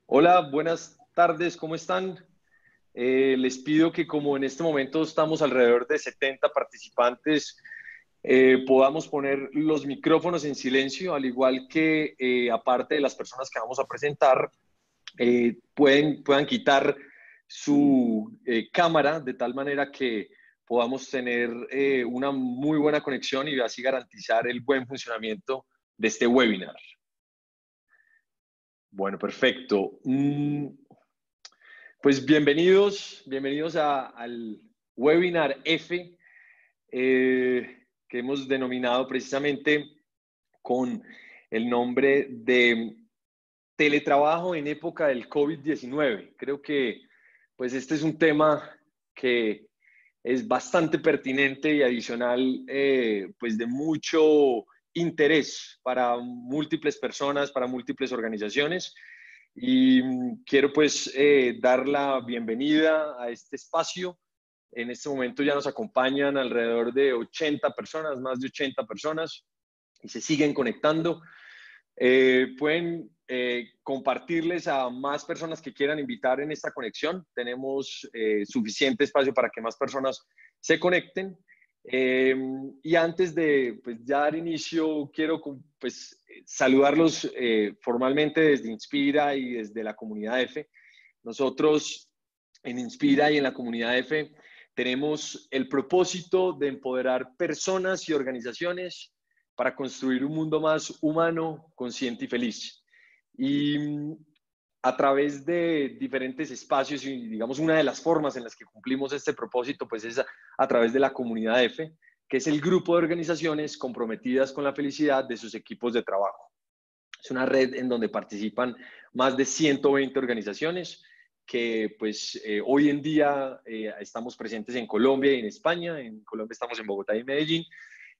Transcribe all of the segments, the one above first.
Hola, buenas tardes, ¿cómo están? Les pido que como en este momento estamos alrededor de 70 participantes, podamos poner los micrófonos en silencio, al igual que aparte de las personas que vamos a presentar, puedan quitar su cámara de tal manera que podamos tener una muy buena conexión y así garantizar el buen funcionamiento de este webinar. Bueno, perfecto. Pues bienvenidos al webinar F, que hemos denominado precisamente con el nombre de teletrabajo en época del COVID-19. Creo que pues este es un tema que es bastante pertinente y adicional, pues de mucho interés para múltiples personas, para múltiples organizaciones. Y quiero pues dar la bienvenida a este espacio. En este momento ya nos acompañan alrededor de 80 personas, más de 80 personas, y se siguen conectando. Pueden compartirles a más personas que quieran invitar en esta conexión. Tenemos suficiente espacio para que más personas se conecten. Y antes de pues, ya dar inicio, quiero pues, saludarlos formalmente desde Inspira y desde la comunidad F. Nosotros en Inspira y en la comunidad F tenemos el propósito de empoderar personas y organizaciones para construir un mundo más humano, consciente y feliz. Y a través de diferentes espacios y digamos una de las formas en las que cumplimos este propósito pues es a través de la comunidad F, que es el grupo de organizaciones comprometidas con la felicidad de sus equipos de trabajo. Es una red en donde participan más de 120 organizaciones que pues hoy en día estamos presentes en Colombia y en España. En Colombia estamos en Bogotá y Medellín.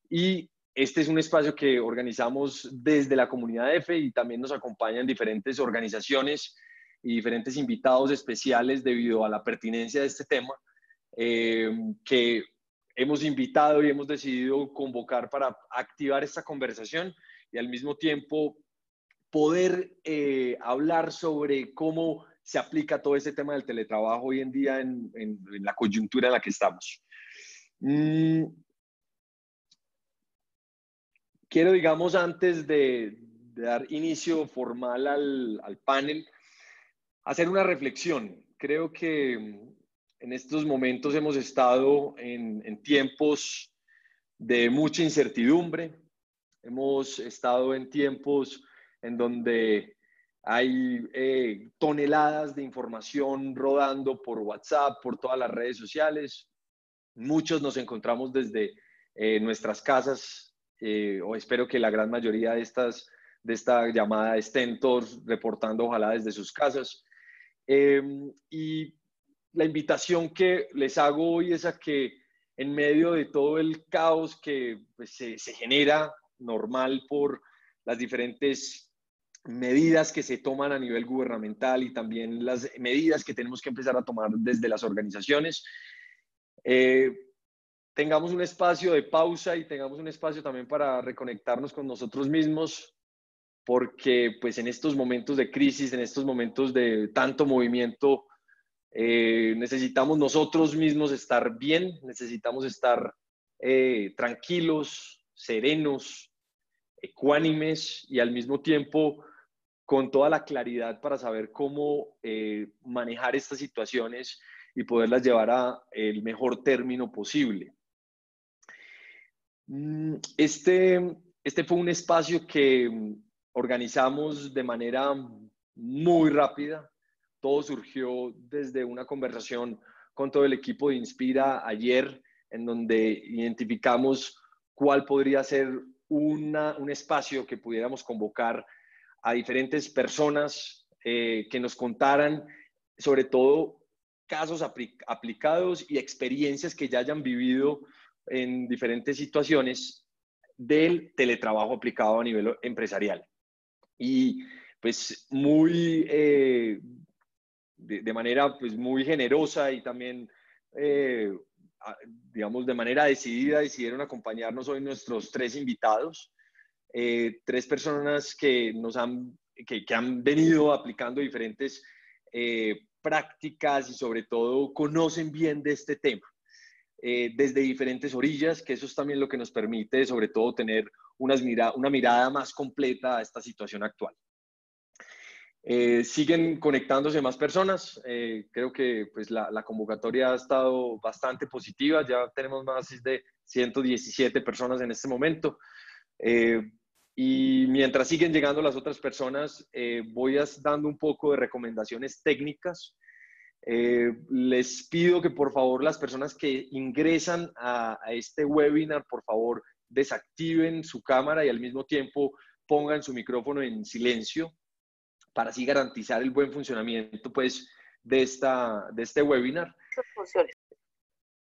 Y este es un espacio que organizamos desde la comunidad F y también nos acompañan diferentes organizaciones y diferentes invitados especiales debido a la pertinencia de este tema, que hemos invitado y hemos decidido convocar para activar esta conversación y al mismo tiempo poder hablar sobre cómo se aplica todo este tema del teletrabajo hoy en día en la coyuntura en la que estamos. Quiero, digamos, antes de dar inicio formal al panel, hacer una reflexión. Creo que en estos momentos hemos estado en tiempos de mucha incertidumbre, hemos estado en tiempos en donde hay toneladas de información rodando por WhatsApp, por todas las redes sociales. Muchos nos encontramos desde nuestras casas, o espero que la gran mayoría de esta llamada estén todos reportando, ojalá desde sus casas. Y la invitación que les hago hoy es a que en medio de todo el caos que pues, se genera normal por las diferentes medidas que se toman a nivel gubernamental y también las medidas que tenemos que empezar a tomar desde las organizaciones, eh, tengamos un espacio de pausa y tengamos un espacio también para reconectarnos con nosotros mismos, porque pues en estos momentos de crisis, en estos momentos de tanto movimiento, necesitamos nosotros mismos estar bien, necesitamos estar tranquilos, serenos, ecuánimes y al mismo tiempo con toda la claridad para saber cómo manejar estas situaciones y poderlas llevar a el mejor término posible. Este fue un espacio que organizamos de manera muy rápida. Todo surgió desde una conversación con todo el equipo de Inspira ayer, en donde identificamos cuál podría ser un espacio que pudiéramos convocar a diferentes personas que nos contaran sobre todo casos aplicados y experiencias que ya hayan vivido en diferentes situaciones del teletrabajo aplicado a nivel empresarial. Y pues de manera pues muy generosa y también, digamos, de manera decidida, decidieron acompañarnos hoy nuestros tres invitados, tres personas que nos han que han venido aplicando diferentes prácticas y sobre todo conocen bien de este tema. Desde diferentes orillas, que eso es también lo que nos permite sobre todo tener una mirada más completa a esta situación actual. Siguen conectándose más personas, creo que pues, la convocatoria ha estado bastante positiva, ya tenemos más de 117 personas en este momento, y mientras siguen llegando las otras personas, voy dando un poco de recomendaciones técnicas. Les pido que por favor las personas que ingresan a este webinar, por favor desactiven su cámara y al mismo tiempo pongan su micrófono en silencio para así garantizar el buen funcionamiento pues, de este webinar.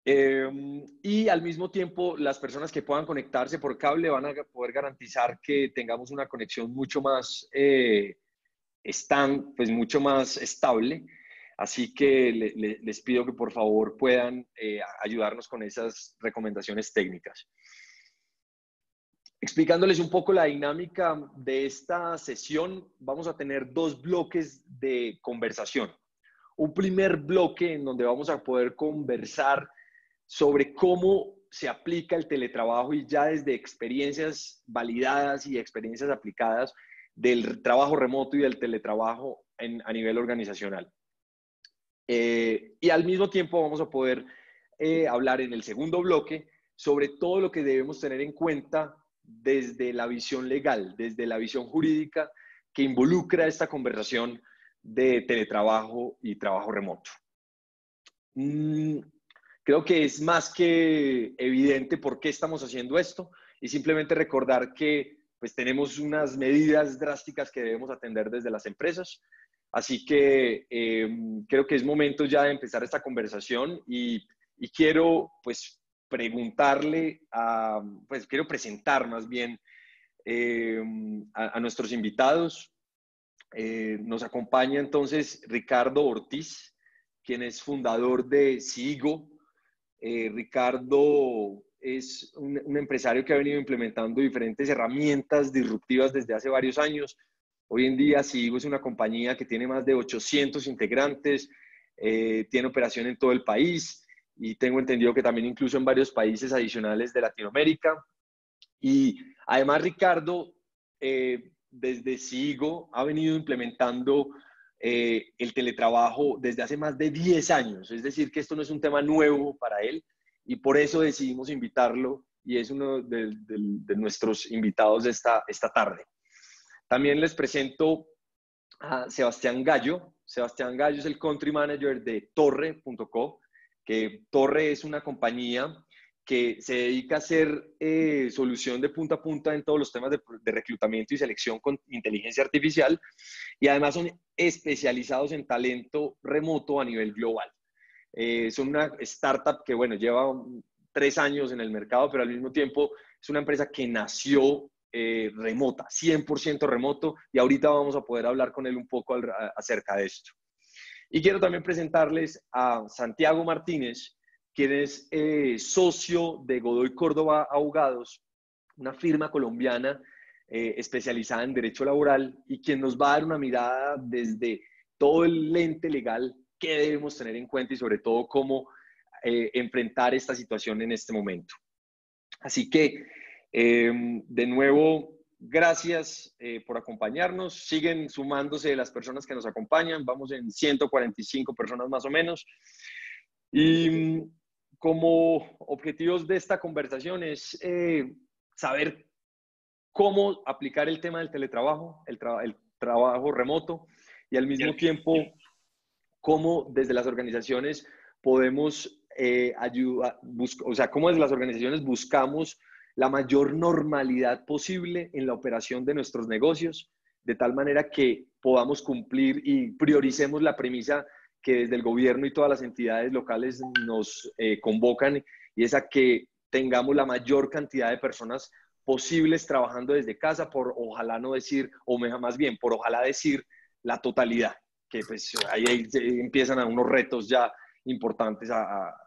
Y al mismo tiempo, las personas que puedan conectarse por cable van a poder garantizar que tengamos una conexión mucho más, pues, mucho más estable. Así que les pido que por favor puedan ayudarnos con esas recomendaciones técnicas. Explicándoles un poco la dinámica de esta sesión, vamos a tener 2 bloques de conversación. Un primer bloque en donde vamos a poder conversar sobre cómo se aplica el teletrabajo y ya desde experiencias validadas y experiencias aplicadas del trabajo remoto y del teletrabajo a nivel organizacional. Y al mismo tiempo vamos a poder hablar en el segundo bloque sobre todo lo que debemos tener en cuenta desde la visión legal, desde la visión jurídica que involucra esta conversación de teletrabajo y trabajo remoto. Creo que es más que evidente por qué estamos haciendo esto y simplemente recordar que pues, tenemos unas medidas drásticas que debemos atender desde las empresas. Así que creo que es momento ya de empezar esta conversación y quiero pues preguntarle, pues quiero presentar más bien a nuestros invitados. Nos acompaña entonces Ricardo Ortiz, quien es fundador de Sigo. Ricardo es un empresario que ha venido implementando diferentes herramientas disruptivas desde hace varios años. Hoy en día Sigo es una compañía que tiene más de 800 integrantes, tiene operación en todo el país y tengo entendido que también incluso en varios países adicionales de Latinoamérica. Y además Ricardo, desde Sigo, ha venido implementando el teletrabajo desde hace más de 10 años. Es decir, que esto no es un tema nuevo para él y por eso decidimos invitarlo y es uno de nuestros invitados de esta tarde. También les presento a Sebastián Gallo. Sebastián Gallo es el Country Manager de Torre.co, que Torre es una compañía que se dedica a hacer solución de punta a punta en todos los temas de reclutamiento y selección con inteligencia artificial y además son especializados en talento remoto a nivel global. Son una startup que, bueno, lleva 3 años en el mercado, pero al mismo tiempo es una empresa que nació remota, 100% remoto, y ahorita vamos a poder hablar con él un poco acerca de esto. Y quiero también presentarles a Santiago Martínez, quien es socio de Godoy Córdoba Abogados, una firma colombiana especializada en derecho laboral y quien nos va a dar una mirada desde todo el lente legal que debemos tener en cuenta y sobre todo cómo enfrentar esta situación en este momento. Así que, de nuevo, gracias por acompañarnos. Siguen sumándose las personas que nos acompañan. Vamos en 145 personas más o menos. Y como objetivos de esta conversación es saber cómo aplicar el tema del teletrabajo, el trabajo remoto y al mismo tiempo cómo desde las organizaciones podemos ayudar, o sea, cómo desde las organizaciones buscamos la mayor normalidad posible en la operación de nuestros negocios, de tal manera que podamos cumplir y prioricemos la premisa que desde el gobierno y todas las entidades locales nos convocan, y es a que tengamos la mayor cantidad de personas posibles trabajando desde casa, por ojalá no decir, o más bien, por ojalá decir la totalidad, que pues ahí empiezan a unos retos ya importantes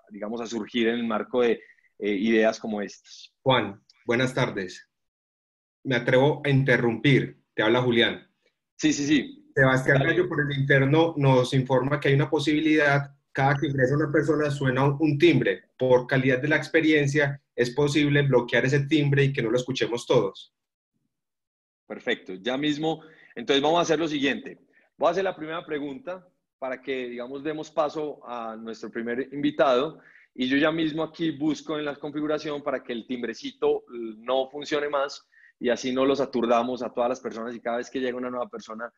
digamos, a surgir en el marco de ideas como estas. Juan, buenas tardes. Me atrevo a interrumpir. Te habla Julián. Sí, sí, sí. Sebastián Dale. Gallo por el interno nos informa que hay una posibilidad, cada que ingresa una persona suena un timbre. Por calidad de la experiencia, es posible bloquear ese timbre y que no lo escuchemos todos. Perfecto. Ya mismo, entonces vamos a hacer lo siguiente. Voy a hacer la primera pregunta para que, digamos, demos paso a nuestro primer invitado y yo ya mismo aquí busco en la configuración para que el timbrecito no funcione más y así no los aturdamos a todas las personas y cada vez que llega una nueva persona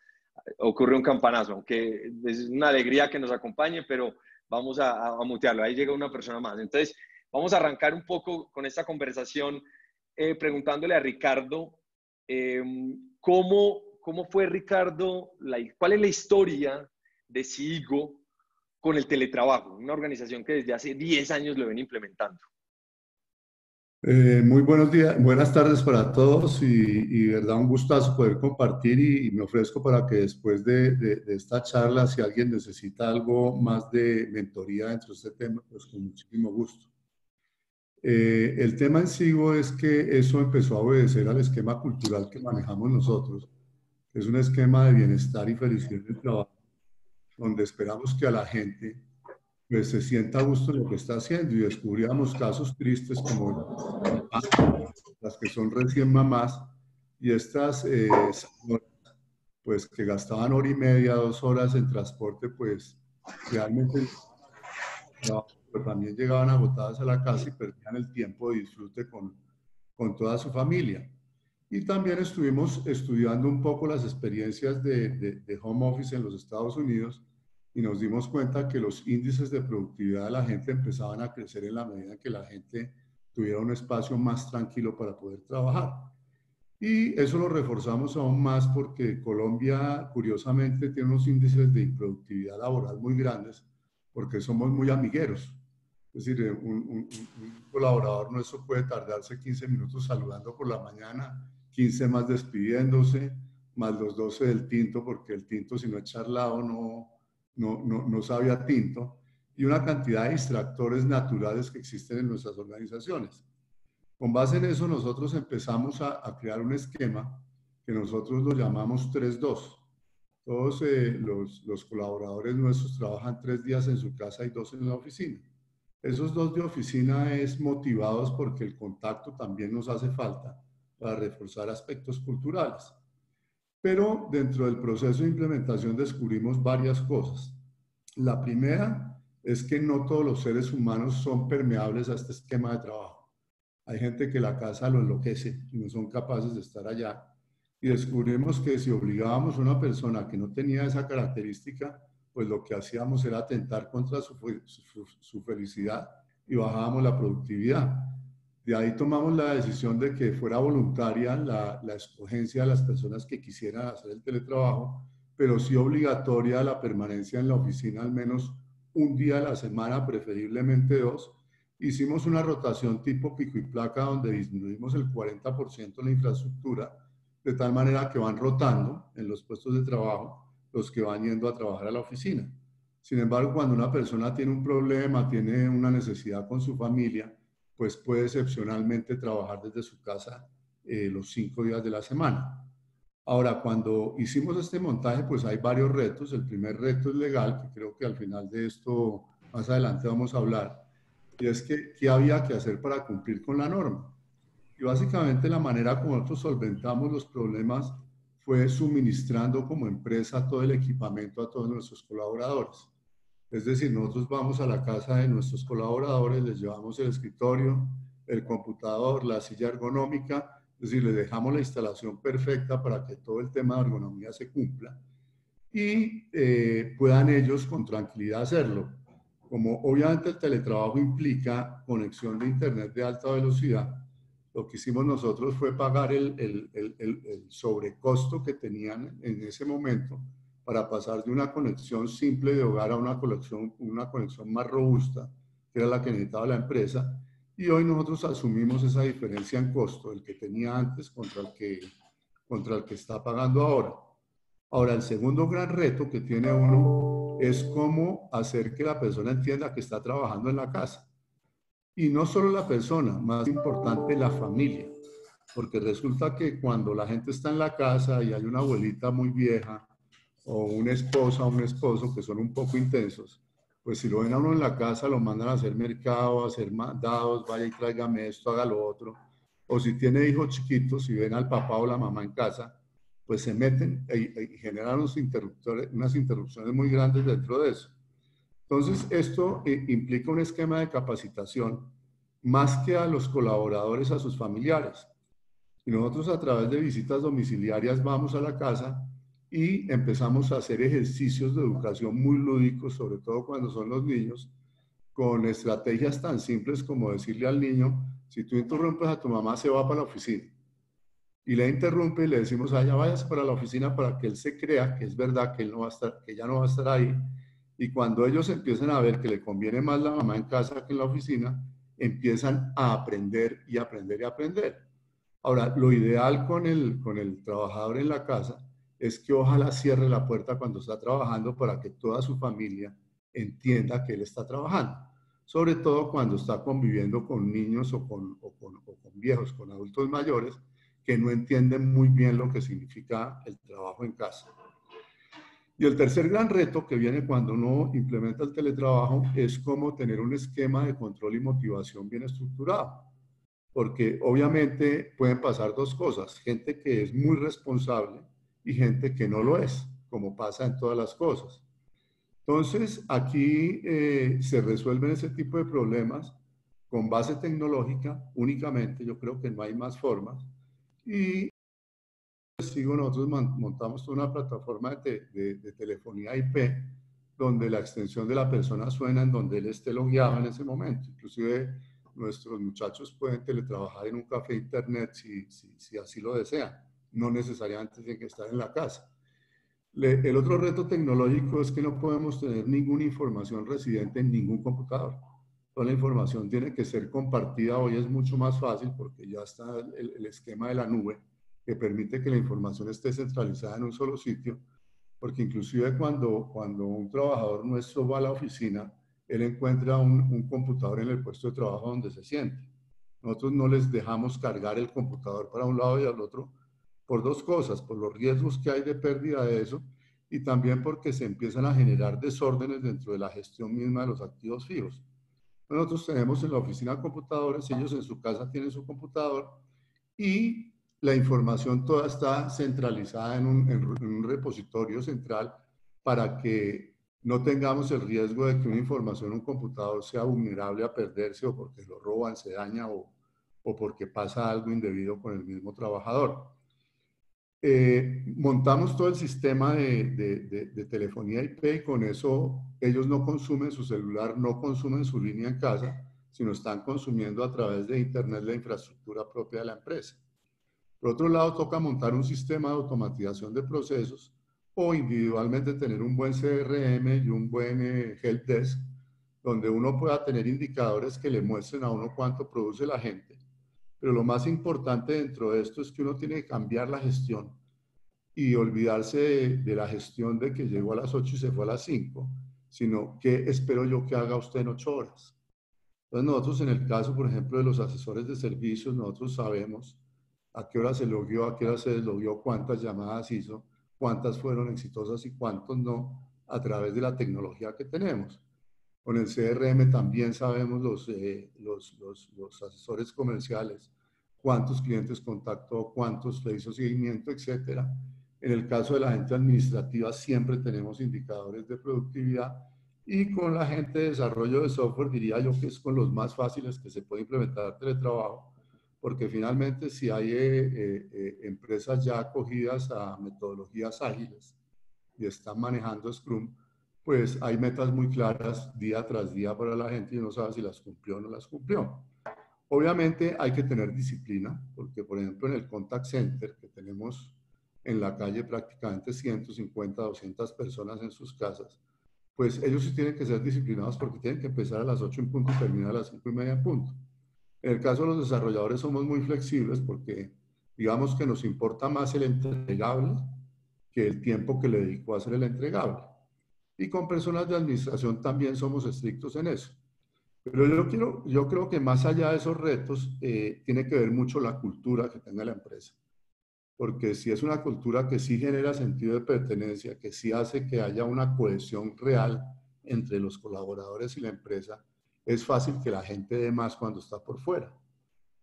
ocurre un campanazo, aunque es una alegría que nos acompañe, pero vamos a mutearlo. Ahí llega una persona más. Entonces, vamos a arrancar un poco con esta conversación preguntándole a Ricardo eh, ¿cómo fue Ricardo? ¿Cuál es la historia de Sigo con el teletrabajo? Una organización que desde hace 10 años lo ven implementando. Muy buenos días, buenas tardes para todos y verdad un gustazo poder compartir y me ofrezco para que después de esta charla, si alguien necesita algo más de mentoría dentro de este tema, pues con muchísimo gusto. El tema en sí es que eso empezó a obedecer al esquema cultural que manejamos nosotros, que es un esquema de bienestar y felicidad en el trabajo, donde esperamos que a la gente pues, se sienta a gusto en lo que está haciendo y descubríamos casos tristes como las que son recién mamás y estas señoras, pues que gastaban hora y media, 2 horas en transporte, pues realmente no, pero también llegaban agotadas a la casa y perdían el tiempo de disfrute con toda su familia. Y también estuvimos estudiando un poco las experiencias de home office en los Estados Unidos y nos dimos cuenta que los índices de productividad de la gente empezaban a crecer en la medida en que la gente tuviera un espacio más tranquilo para poder trabajar. Y eso lo reforzamos aún más porque Colombia, curiosamente, tiene unos índices de improductividad laboral muy grandes porque somos muy amigueros. Es decir, un colaborador nuestro puede tardarse 15 minutos saludando por la mañana, 15 más despidiéndose, más los 12 del tinto, porque el tinto si no es charlado no sabe a tinto, y una cantidad de distractores naturales que existen en nuestras organizaciones. Con base en eso, nosotros empezamos a crear un esquema que nosotros lo llamamos 3-2. Todos los colaboradores nuestros trabajan 3 días en su casa y 2 en la oficina. Esos 2 de oficina es motivados porque el contacto también nos hace falta para reforzar aspectos culturales. Pero dentro del proceso de implementación descubrimos varias cosas. La primera es que no todos los seres humanos son permeables a este esquema de trabajo. Hay gente que la casa lo enloquece y no son capaces de estar allá. Y descubrimos que si obligábamos a una persona que no tenía esa característica, pues lo que hacíamos era atentar contra su felicidad y bajábamos la productividad. De ahí tomamos la decisión de que fuera voluntaria la escogencia de las personas que quisieran hacer el teletrabajo, pero sí obligatoria la permanencia en la oficina al menos un día a la semana, preferiblemente 2. Hicimos una rotación tipo pico y placa donde disminuimos el 40% la infraestructura, de tal manera que van rotando en los puestos de trabajo los que van yendo a trabajar a la oficina. Sin embargo, cuando una persona tiene un problema, tiene una necesidad con su familia, pues puede excepcionalmente trabajar desde su casa los 5 días de la semana. Ahora, cuando hicimos este montaje, pues hay varios retos. El primer reto es legal, que creo que al final de esto, más adelante vamos a hablar, y es que qué había que hacer para cumplir con la norma. Y básicamente la manera como nosotros solventamos los problemas fue suministrando como empresa todo el equipamiento a todos nuestros colaboradores. Es decir, nosotros vamos a la casa de nuestros colaboradores, les llevamos el escritorio, el computador, la silla ergonómica, es decir, les dejamos la instalación perfecta para que todo el tema de ergonomía se cumpla y puedan ellos con tranquilidad hacerlo. Como obviamente el teletrabajo implica conexión de internet de alta velocidad, lo que hicimos nosotros fue pagar el sobrecosto que tenían en ese momento para pasar de una conexión simple de hogar a una conexión más robusta, que era la que necesitaba la empresa, y hoy nosotros asumimos esa diferencia en costo, el que tenía antes contra el que está pagando ahora. Ahora, el segundo gran reto que tiene uno es cómo hacer que la persona entienda que está trabajando en la casa. Y no solo la persona, más importante la familia. porque resulta que cuando la gente está en la casa y hay una abuelita muy vieja o una esposa o un esposo que son un poco intensos, pues si lo ven a uno en la casa, lo mandan a hacer mercado, a hacer mandados, vaya y tráigame esto, haga lo otro. O si tiene hijos chiquitos, si ven al papá o la mamá en casa, pues se meten y generan unas interrupciones muy grandes dentro de eso. Entonces, esto implica un esquema de capacitación más que a los colaboradores, a sus familiares. Y nosotros a través de visitas domiciliarias vamos a la casa y empezamos a hacer ejercicios de educación muy lúdicos, sobre todo cuando son los niños, con estrategias tan simples como decirle al niño, si tú interrumpes a tu mamá, se va para la oficina. Y le interrumpe y le decimos, allá vayas para la oficina para que él se crea que es verdad que él no va a estar, que ella no va a estar ahí. Y cuando ellos empiezan a ver que le conviene más la mamá en casa que en la oficina, empiezan a aprender y aprender y aprender. Ahora, lo ideal con el trabajador en la casa es que ojalá cierre la puerta cuando está trabajando para que toda su familia entienda que él está trabajando. Sobre todo cuando está conviviendo con niños o con viejos, con adultos mayores, que no entienden muy bien lo que significa el trabajo en casa. Y el tercer gran reto que viene cuando uno implementa el teletrabajo es cómo tener un esquema de control y motivación bien estructurado. Porque obviamente pueden pasar dos cosas, gente que es muy responsable y gente que no lo es, como pasa en todas las cosas. Entonces, aquí se resuelven ese tipo de problemas con base tecnológica únicamente, yo creo que no hay más formas. Y nosotros montamos una plataforma de telefonía IP donde la extensión de la persona suena en donde él esté logueado en ese momento. Inclusive nuestros muchachos pueden teletrabajar en un café internet si así lo desean. No necesariamente tienen que estar en la casa. El otro reto tecnológico es que no podemos tener ninguna información residente en ningún computador. Toda la información tiene que ser compartida. Hoy es mucho más fácil porque ya está el esquema de la nube que permite que la información esté centralizada en un solo sitio, porque inclusive cuando un trabajador nuestro va a la oficina, él encuentra un computador en el puesto de trabajo donde se siente. Nosotros no les dejamos cargar el computador para un lado y al otro por dos cosas, por los riesgos que hay de pérdida de eso y también porque se empiezan a generar desórdenes dentro de la gestión misma de los activos fijos. Nosotros tenemos en la oficina computadores, ellos en su casa tienen su computador y la información toda está centralizada en un repositorio central para que no tengamos el riesgo de que una información en un computador sea vulnerable a perderse o porque lo roban, se daña o porque pasa algo indebido con el mismo trabajador. Montamos todo el sistema de telefonía IP y con eso ellos no consumen su celular, no consumen su línea en casa, sino están consumiendo a través de Internet la infraestructura propia de la empresa. Por otro lado, toca montar un sistema de automatización de procesos o individualmente tener un buen CRM y un buen help desk, donde uno pueda tener indicadores que le muestren a uno cuánto produce la gente. Pero lo más importante dentro de esto es que uno tiene que cambiar la gestión y olvidarse de la gestión de que llegó a las 8 y se fue a las 5, sino qué espero yo que haga usted en 8 horas. Entonces nosotros en el caso, por ejemplo, de los asesores de servicios, nosotros sabemos a qué hora se logueó, a qué hora se deslogueó, cuántas llamadas hizo, cuántas fueron exitosas y cuántos no, a través de la tecnología que tenemos. Con el CRM también sabemos los asesores comerciales, cuántos clientes contactó, cuántos le hizo seguimiento, etcétera. En el caso de la gente administrativa siempre tenemos indicadores de productividad y con la gente de desarrollo de software diría yo que es con los más fáciles que se puede implementar teletrabajo, porque finalmente si hay empresas ya acogidas a metodologías ágiles y están manejando Scrum, pues hay metas muy claras día tras día para la gente y uno sabe si las cumplió o no las cumplió. Obviamente hay que tener disciplina, porque por ejemplo en el contact center que tenemos en la calle prácticamente 150, 200 personas en sus casas, pues ellos sí tienen que ser disciplinados porque tienen que empezar a las 8 en punto y terminar a las 5:30 en punto. En el caso de los desarrolladores somos muy flexibles porque digamos que nos importa más el entregable que el tiempo que le dedicó a hacer el entregable. Y con personas de administración también somos estrictos en eso. Pero yo creo que más allá de esos retos, tiene que ver mucho la cultura que tenga la empresa. Porque si es una cultura que sí genera sentido de pertenencia, que sí hace que haya una cohesión real entre los colaboradores y la empresa, es fácil que la gente dé más cuando está por fuera.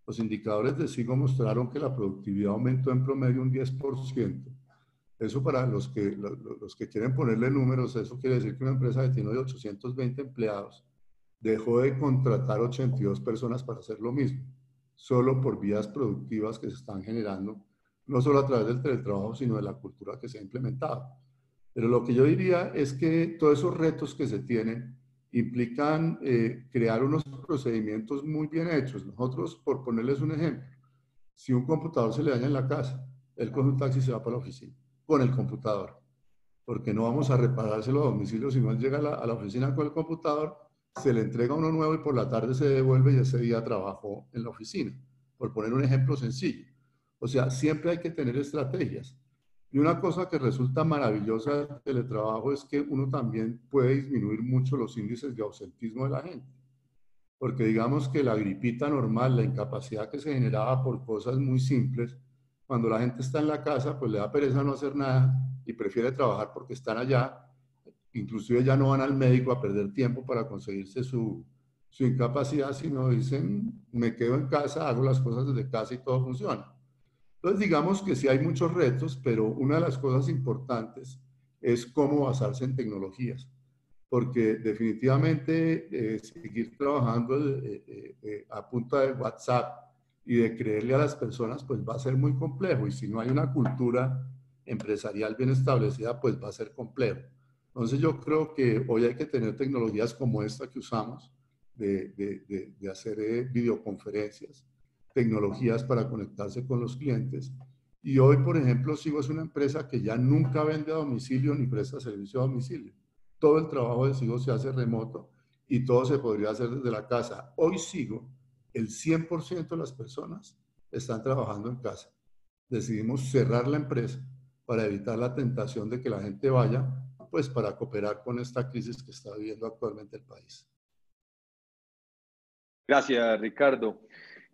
Los indicadores de SIGO mostraron que la productividad aumentó en promedio un 10%. Eso para los que quieren ponerle números, eso quiere decir que una empresa que tiene 820 empleados dejó de contratar 82 personas para hacer lo mismo, solo por vías productivas que se están generando, no solo a través del teletrabajo, sino de la cultura que se ha implementado. Pero lo que yo diría es que todos esos retos que se tienen implican crear unos procedimientos muy bien hechos. Nosotros, por ponerles un ejemplo, si un computador se le daña en la casa, él coge un taxi y se va para la oficina con el computador, porque no vamos a reparárselo a domicilio, sino él llega a la oficina con el computador, se le entrega uno nuevo y por la tarde se devuelve y ese día trabajó en la oficina, por poner un ejemplo sencillo. O sea, siempre hay que tener estrategias. Y una cosa que resulta maravillosa del teletrabajo es que uno también puede disminuir mucho los índices de ausentismo de la gente. Porque digamos que la gripita normal, la incapacidad que se generaba por cosas muy simples, cuando la gente está en la casa, pues le da pereza no hacer nada y prefiere trabajar porque están allá. Inclusive ya no van al médico a perder tiempo para conseguirse su incapacidad, sino dicen, me quedo en casa, hago las cosas desde casa y todo funciona. Entonces, digamos que sí hay muchos retos, pero una de las cosas importantes es cómo basarse en tecnologías, porque definitivamente seguir trabajando a punta de WhatsApp y de creerle a las personas, pues va a ser muy complejo, y si no hay una cultura empresarial bien establecida, pues va a ser complejo. Entonces yo creo que hoy hay que tener tecnologías como esta que usamos, de hacer videoconferencias, tecnologías para conectarse con los clientes. Y hoy, por ejemplo, Sigo es una empresa que ya nunca vende a domicilio ni presta servicio a domicilio. Todo el trabajo de Sigo se hace remoto y todo se podría hacer desde la casa. Hoy Sigo, el 100% de las personas están trabajando en casa. Decidimos cerrar la empresa para evitar la tentación de que la gente vaya, pues para cooperar con esta crisis que está viviendo actualmente el país. Gracias, Ricardo.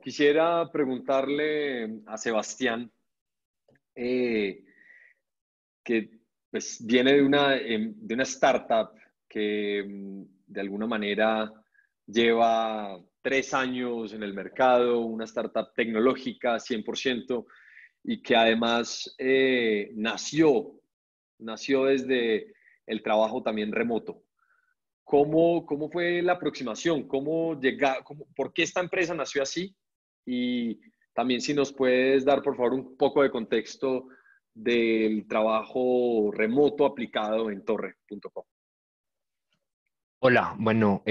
Quisiera preguntarle a Sebastián, que pues, viene de una startup que de alguna manera lleva 3 años en el mercado, una startup tecnológica 100%, y que además nació desde el trabajo también remoto. ¿Cómo fue la aproximación? ¿Por qué esta empresa nació así? Y también si nos puedes dar, por favor, un poco de contexto del trabajo remoto aplicado en torre.com. Hola, bueno,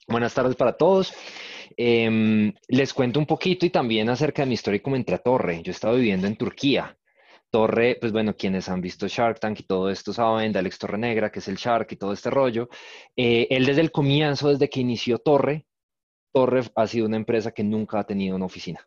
buenas tardes para todos. Les cuento un poquito y también acerca de mi historia y cómo entré a Torre. Yo estaba viviendo en Turquía. Torre, pues bueno, quienes han visto Shark Tank y todo esto saben, de Alex Torrenegra, que es el Shark y todo este rollo. Él desde el comienzo, desde que inició Torre, Torre ha sido una empresa que nunca ha tenido una oficina.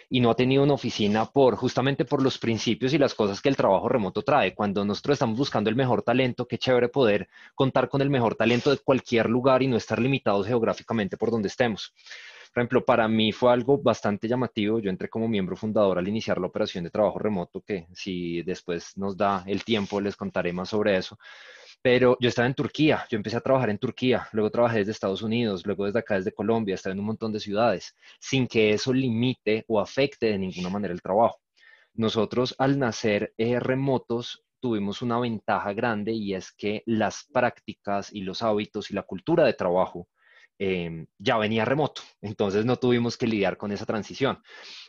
Y no ha tenido una oficina justamente por los principios y las cosas que el trabajo remoto trae. Cuando nosotros estamos buscando el mejor talento, qué chévere poder contar con el mejor talento de cualquier lugar y no estar limitados geográficamente por donde estemos. Por ejemplo, para mí fue algo bastante llamativo. Yo entré como miembro fundador al iniciar la operación de trabajo remoto, que si después nos da el tiempo les contaré más sobre eso. Pero yo estaba en Turquía, yo empecé a trabajar en Turquía, luego trabajé desde Estados Unidos, luego desde acá, desde Colombia, estaba en un montón de ciudades, sin que eso limite o afecte de ninguna manera el trabajo. Nosotros al nacer remotos tuvimos una ventaja grande y es que las prácticas y los hábitos y la cultura de trabajo ya venía remoto, entonces no tuvimos que lidiar con esa transición.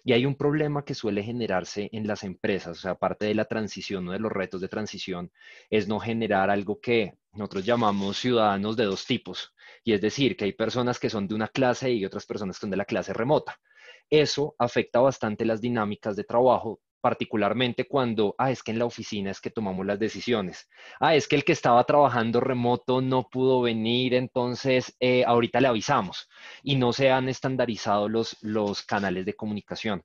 Y hay un problema que suele generarse en las empresas, o sea, aparte de la transición, uno de los retos de transición es no generar algo que nosotros llamamos ciudadanos de dos tipos, y es decir, que hay personas que son de una clase y otras personas que son de la clase remota. Eso afecta bastante las dinámicas de trabajo, particularmente cuando, es que en la oficina es que tomamos las decisiones. Es que el que estaba trabajando remoto no pudo venir, entonces ahorita le avisamos y no se han estandarizado los canales de comunicación.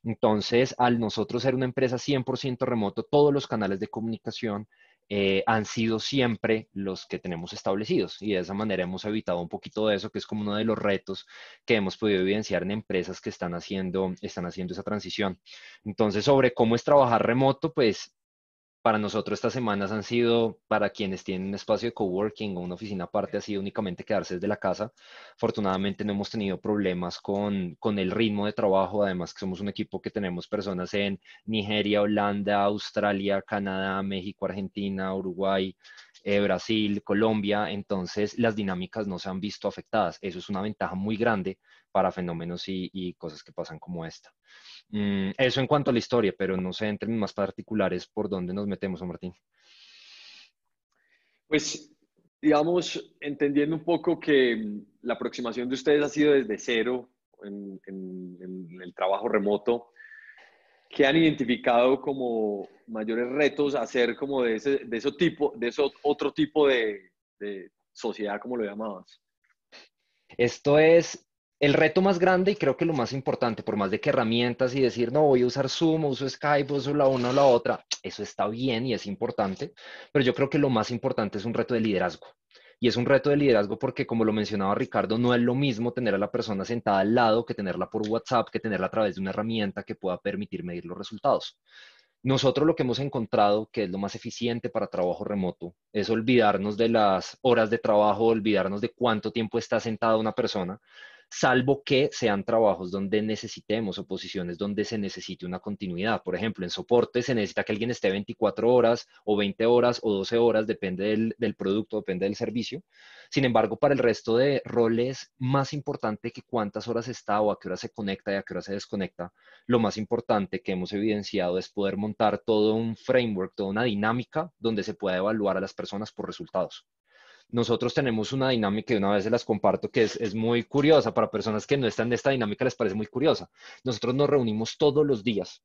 Entonces, al nosotros ser una empresa 100% remoto, todos los canales de comunicación han sido siempre los que tenemos establecidos y de esa manera hemos evitado un poquito de eso, que es como uno de los retos que hemos podido evidenciar en empresas que están haciendo esa transición. Entonces, sobre cómo es trabajar remoto, pues para nosotros estas semanas han sido, para quienes tienen un espacio de coworking o una oficina aparte, ha sido únicamente quedarse desde la casa. Afortunadamente no hemos tenido problemas con el ritmo de trabajo, además que somos un equipo que tenemos personas en Nigeria, Holanda, Australia, Canadá, México, Argentina, Uruguay, Brasil, Colombia, entonces las dinámicas no se han visto afectadas. Eso es una ventaja muy grande para fenómenos y cosas que pasan como esta. Eso en cuanto a la historia, pero no sé en términos más particulares por dónde nos metemos, Juan Martín. Pues, digamos, entendiendo un poco que la aproximación de ustedes ha sido desde cero en el trabajo remoto, ¿qué han identificado como mayores retos a hacer como de ese otro tipo de sociedad, como lo llamabas? Esto es el reto más grande y creo que lo más importante, por más de que herramientas y decir, no, voy a usar Zoom, uso Skype, uso la una o la otra, eso está bien y es importante, pero yo creo que lo más importante es un reto de liderazgo. Y es un reto de liderazgo porque, como lo mencionaba Ricardo, no es lo mismo tener a la persona sentada al lado que tenerla por WhatsApp, que tenerla a través de una herramienta que pueda permitir medir los resultados. Nosotros lo que hemos encontrado que es lo más eficiente para trabajo remoto es olvidarnos de las horas de trabajo, olvidarnos de cuánto tiempo está sentada una persona, salvo que sean trabajos donde necesitemos o posiciones donde se necesite una continuidad. Por ejemplo, en soporte se necesita que alguien esté 24 horas o 20 horas o 12 horas, depende del producto, depende del servicio. Sin embargo, para el resto de roles, más importante que cuántas horas está o a qué hora se conecta y a qué hora se desconecta, lo más importante que hemos evidenciado es poder montar todo un framework, toda una dinámica donde se pueda evaluar a las personas por resultados. Nosotros tenemos una dinámica y una vez se las comparto que es muy curiosa para personas que no están en esta dinámica, les parece muy curiosa. Nosotros nos reunimos todos los días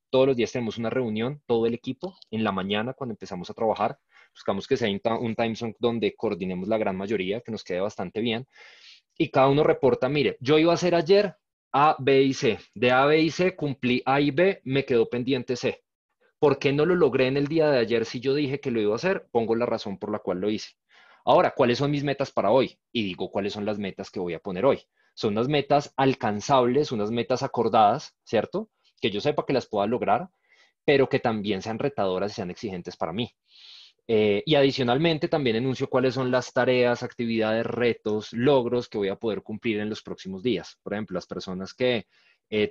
tenemos una reunión, todo el equipo, en la mañana cuando empezamos a trabajar. Buscamos que sea un time zone donde coordinemos la gran mayoría, que nos quede bastante bien y cada uno reporta, mire, yo iba a hacer ayer A, B y C. De A, B y C cumplí A y B, me quedó pendiente C. ¿Por qué no lo logré en el día de ayer si yo dije que lo iba a hacer? Pongo la razón por la cual lo hice. Ahora, ¿cuáles son mis metas para hoy? Y digo, ¿cuáles son las metas que voy a poner hoy? Son unas metas alcanzables, unas metas acordadas, ¿cierto? Que yo sepa que las pueda lograr, pero que también sean retadoras y sean exigentes para mí. Y adicionalmente también enuncio cuáles son las tareas, actividades, retos, logros que voy a poder cumplir en los próximos días. Por ejemplo, las personas que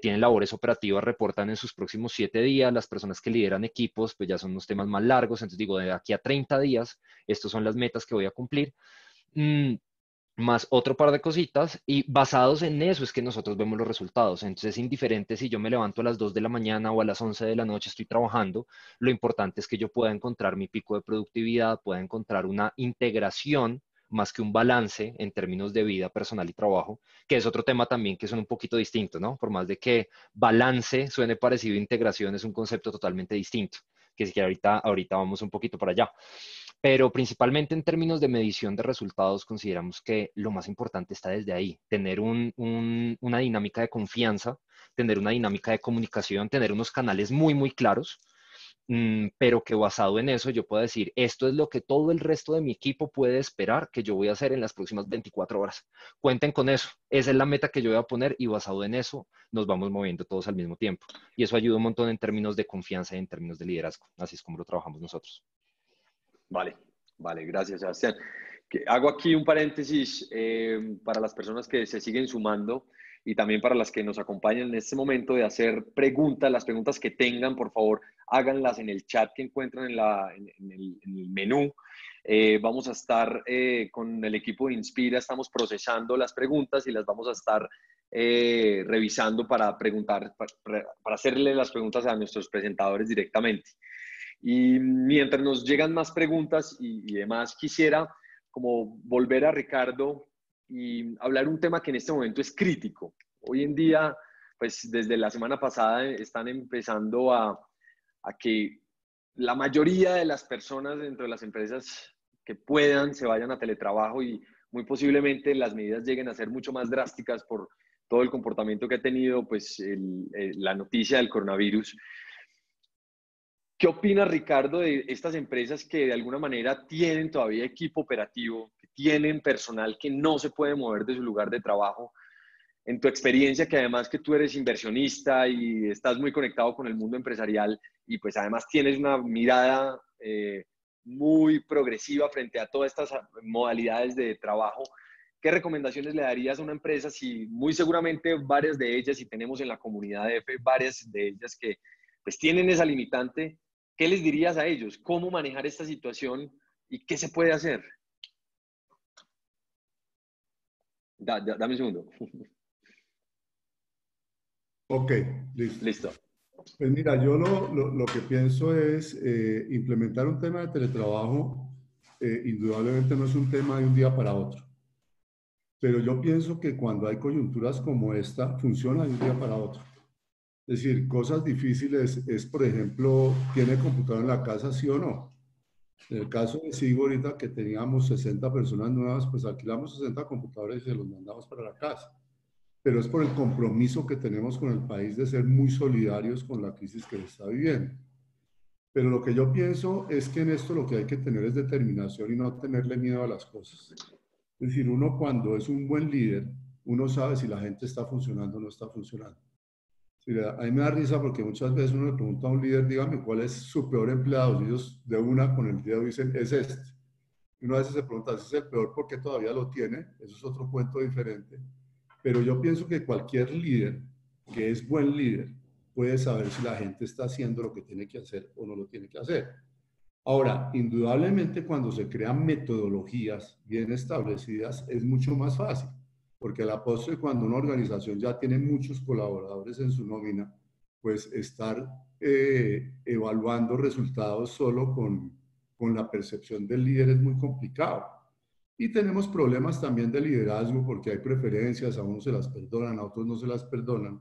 tienen labores operativas reportan en sus próximos 7 días, las personas que lideran equipos, pues ya son unos temas más largos, entonces digo, de aquí a 30 días, estas son las metas que voy a cumplir. Mm, Más otro par de cositas y basados en eso es que nosotros vemos los resultados. Entonces es indiferente si yo me levanto a las 2 de la mañana o a las 11 de la noche estoy trabajando, lo importante es que yo pueda encontrar mi pico de productividad, pueda encontrar una integración más que un balance en términos de vida personal y trabajo, que es otro tema también que son un poquito distinto, ¿no? Por más de que balance suene parecido a integración, es un concepto totalmente distinto, que si que ahorita vamos un poquito para allá. Pero principalmente en términos de medición de resultados, consideramos que lo más importante está desde ahí, tener una dinámica de confianza, tener una dinámica de comunicación, tener unos canales muy, muy claros, pero que basado en eso yo pueda decir, esto es lo que todo el resto de mi equipo puede esperar que yo voy a hacer en las próximas 24 horas. Cuenten con eso, esa es la meta que yo voy a poner y basado en eso nos vamos moviendo todos al mismo tiempo. Y eso ayuda un montón en términos de confianza y en términos de liderazgo. Así es como lo trabajamos nosotros. Vale, vale, gracias, Sebastián. Hago aquí un paréntesis para las personas que se siguen sumando y también para las que nos acompañan en este momento de hacer preguntas, las preguntas que tengan, por favor, háganlas en el chat que encuentran en el menú. Vamos a estar con el equipo de Inspira, estamos procesando las preguntas y las vamos a estar revisando para preguntar, para hacerle las preguntas a nuestros presentadores directamente. Y mientras nos llegan más preguntas y demás, quisiera como volver a Ricardo y hablar un tema que en este momento es crítico. Hoy en día, pues desde la semana pasada están empezando a que la mayoría de las personas dentro de las empresas que puedan se vayan a teletrabajo y muy posiblemente las medidas lleguen a ser mucho más drásticas por todo el comportamiento que ha tenido pues la noticia del coronavirus. ¿Qué opina Ricardo de estas empresas que de alguna manera tienen todavía equipo operativo, que tienen personal que no se puede mover de su lugar de trabajo? En tu experiencia, que además que tú eres inversionista y estás muy conectado con el mundo empresarial y pues además tienes una mirada muy progresiva frente a todas estas modalidades de trabajo, ¿qué recomendaciones le darías a una empresa si muy seguramente varias de ellas, y tenemos en la comunidad de EFE varias de ellas que pues tienen esa limitante? ¿Qué les dirías a ellos? ¿Cómo manejar esta situación y qué se puede hacer? Dame un segundo. Ok, listo. Listo. Pues mira, yo lo que pienso es implementar un tema de teletrabajo, indudablemente no es un tema de un día para otro, pero yo pienso que cuando hay coyunturas como esta, funciona de un día para otro. Es decir, cosas difíciles es, por ejemplo, ¿tiene computador en la casa, sí o no? En el caso de Sigo, ahorita que teníamos 60 personas nuevas, pues alquilamos 60 computadores y se los mandamos para la casa. Pero es por el compromiso que tenemos con el país de ser muy solidarios con la crisis que está viviendo. Pero lo que yo pienso es que en esto lo que hay que tener es determinación y no tenerle miedo a las cosas. Es decir, uno cuando es un buen líder, uno sabe si la gente está funcionando o no está funcionando. A mí me da risa porque muchas veces uno le pregunta a un líder, dígame cuál es su peor empleado, y ellos de una con el dedo dicen, es este. Y uno a veces se pregunta, ¿si es el peor porque todavía lo tiene? Eso es otro cuento diferente. Pero yo pienso que cualquier líder que es buen líder puede saber si la gente está haciendo lo que tiene que hacer o no lo tiene que hacer. Ahora, indudablemente cuando se crean metodologías bien establecidas es mucho más fácil, porque a la postre cuando una organización ya tiene muchos colaboradores en su nómina, pues estar evaluando resultados solo con la percepción del líder es muy complicado. Y tenemos problemas también de liderazgo porque hay preferencias, a unos se las perdonan, a otros no se las perdonan.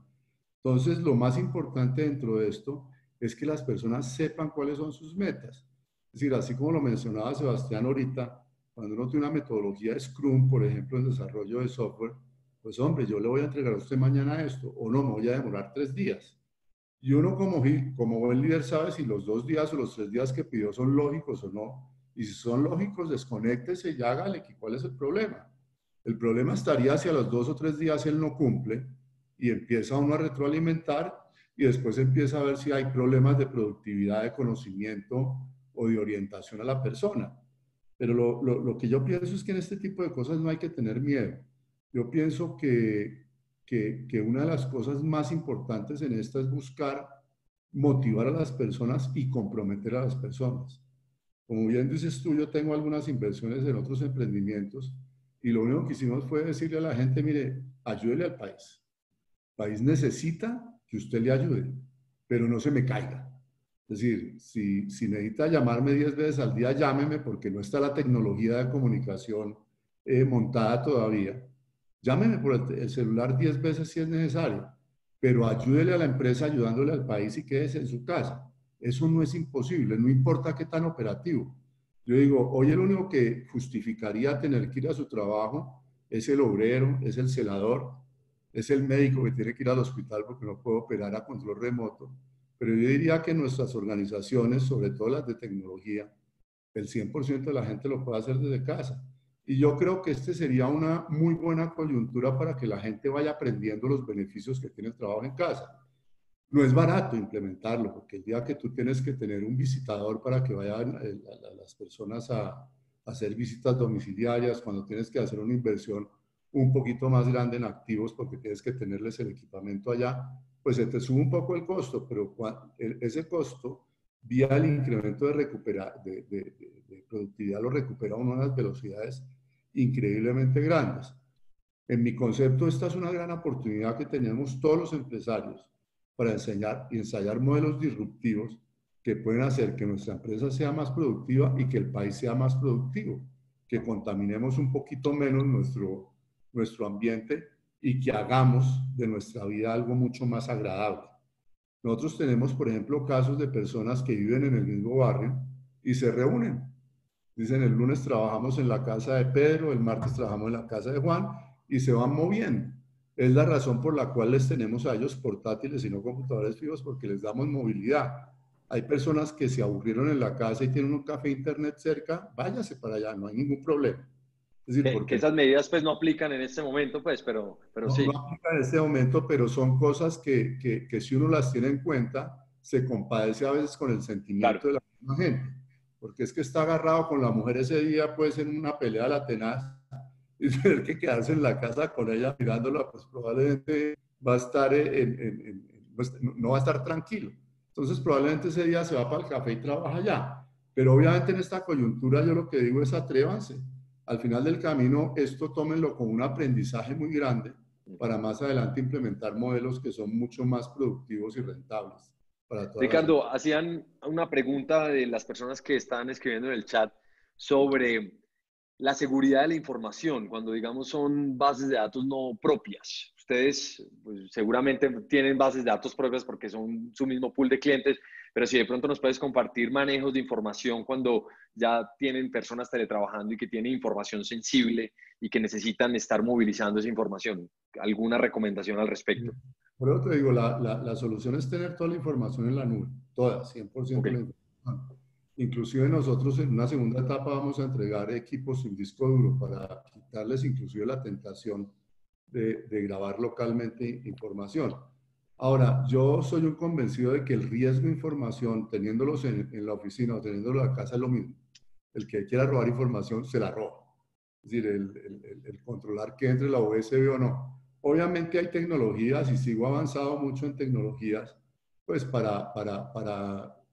Entonces, lo más importante dentro de esto es que las personas sepan cuáles son sus metas. Es decir, así como lo mencionaba Sebastián ahorita, cuando uno tiene una metodología Scrum, por ejemplo, en desarrollo de software, pues hombre, yo le voy a entregar a usted mañana esto, o no, me voy a demorar 3 días. Y uno como buen líder sabe si los 2 días o los 3 días que pidió son lógicos o no. Y si son lógicos, desconéctese y hágale, ¿cuál es el problema? El problema estaría si a los 2 o 3 días él no cumple y empieza uno a retroalimentar y después empieza a ver si hay problemas de productividad, de conocimiento o de orientación a la persona. Pero lo que yo pienso es que en este tipo de cosas no hay que tener miedo. Yo pienso que una de las cosas más importantes en esta es buscar motivar a las personas y comprometer a las personas. Como bien dices tú, yo tengo algunas inversiones en otros emprendimientos y lo único que hicimos fue decirle a la gente, mire, ayúdele al país. El país necesita que usted le ayude, pero no se me caiga. Es decir, si necesita llamarme 10 veces al día, llámeme porque no está la tecnología de comunicación montada todavía. Llámeme por el celular 10 veces si es necesario, pero ayúdele a la empresa ayudándole al país y quédese en su casa. Eso no es imposible, no importa qué tan operativo. Yo digo, hoy el único que justificaría tener que ir a su trabajo es el obrero, es el celador, es el médico que tiene que ir al hospital porque no puede operar a control remoto. Pero yo diría que nuestras organizaciones, sobre todo las de tecnología, el 100% de la gente lo puede hacer desde casa. Y yo creo que este sería una muy buena coyuntura para que la gente vaya aprendiendo los beneficios que tiene el trabajo en casa. No es barato implementarlo, porque el día que tú tienes que tener un visitador para que vayan las personas a hacer visitas domiciliarias, cuando tienes que hacer una inversión un poquito más grande en activos porque tienes que tenerles el equipamiento allá, pues se te sube un poco el costo, pero ese costo, vía el incremento de productividad, lo recupera uno a unas velocidades increíblemente grandes. En mi concepto, esta es una gran oportunidad que tenemos todos los empresarios para enseñar y ensayar modelos disruptivos que pueden hacer que nuestra empresa sea más productiva y que el país sea más productivo, que contaminemos un poquito menos nuestro ambiente y que hagamos de nuestra vida algo mucho más agradable. Nosotros tenemos, por ejemplo, casos de personas que viven en el mismo barrio y se reúnen. Dicen, el lunes trabajamos en la casa de Pedro, el martes trabajamos en la casa de Juan y se van moviendo. Es la razón por la cual les tenemos a ellos portátiles y no computadores fijos, porque les damos movilidad. Hay personas que se aburrieron en la casa y tienen un café internet cerca, váyase para allá, no hay ningún problema. Es decir, Que porque esas medidas pues no aplican en este momento, pues, pero no, no sí. aplica en este momento, pero son cosas que si uno las tiene en cuenta, se compadece a veces con el Claro. sentimiento de la misma gente. Porque es que está agarrado con la mujer ese día, pues en una pelea de la tenaz, y tener que quedarse en la casa con ella mirándola, pues probablemente va a estar no va a estar tranquilo. Entonces probablemente ese día se va para el café y trabaja allá. Pero obviamente en esta coyuntura yo lo que digo es atrévanse. Al final del camino esto tómenlo como un aprendizaje muy grande para más adelante implementar modelos que son mucho más productivos y rentables para todas las Ricardo, empresas. hacían una pregunta de las personas que están escribiendo en el chat sobre la seguridad de la información, cuando digamos son bases de datos no propias. Ustedes pues, seguramente tienen bases de datos propias porque son su mismo pool de clientes, pero si de pronto nos puedes compartir manejos de información cuando ya tienen personas teletrabajando y que tienen información sensible y que necesitan estar movilizando esa información. ¿Alguna recomendación al respecto? Por eso te digo, la solución es tener toda la información en la nube, toda, 100% Ok, la información. Inclusive nosotros en una segunda etapa vamos a entregar equipos sin disco duro para quitarles inclusive la tentación de grabar localmente información. Ahora, yo soy un convencido de que el riesgo de información, teniéndolos en la oficina o teniéndolo en la casa, es lo mismo. El que quiera robar información se la roba. Es decir, el controlar que entre la USB o no. Obviamente hay tecnologías y sigo avanzado mucho en tecnologías, pues para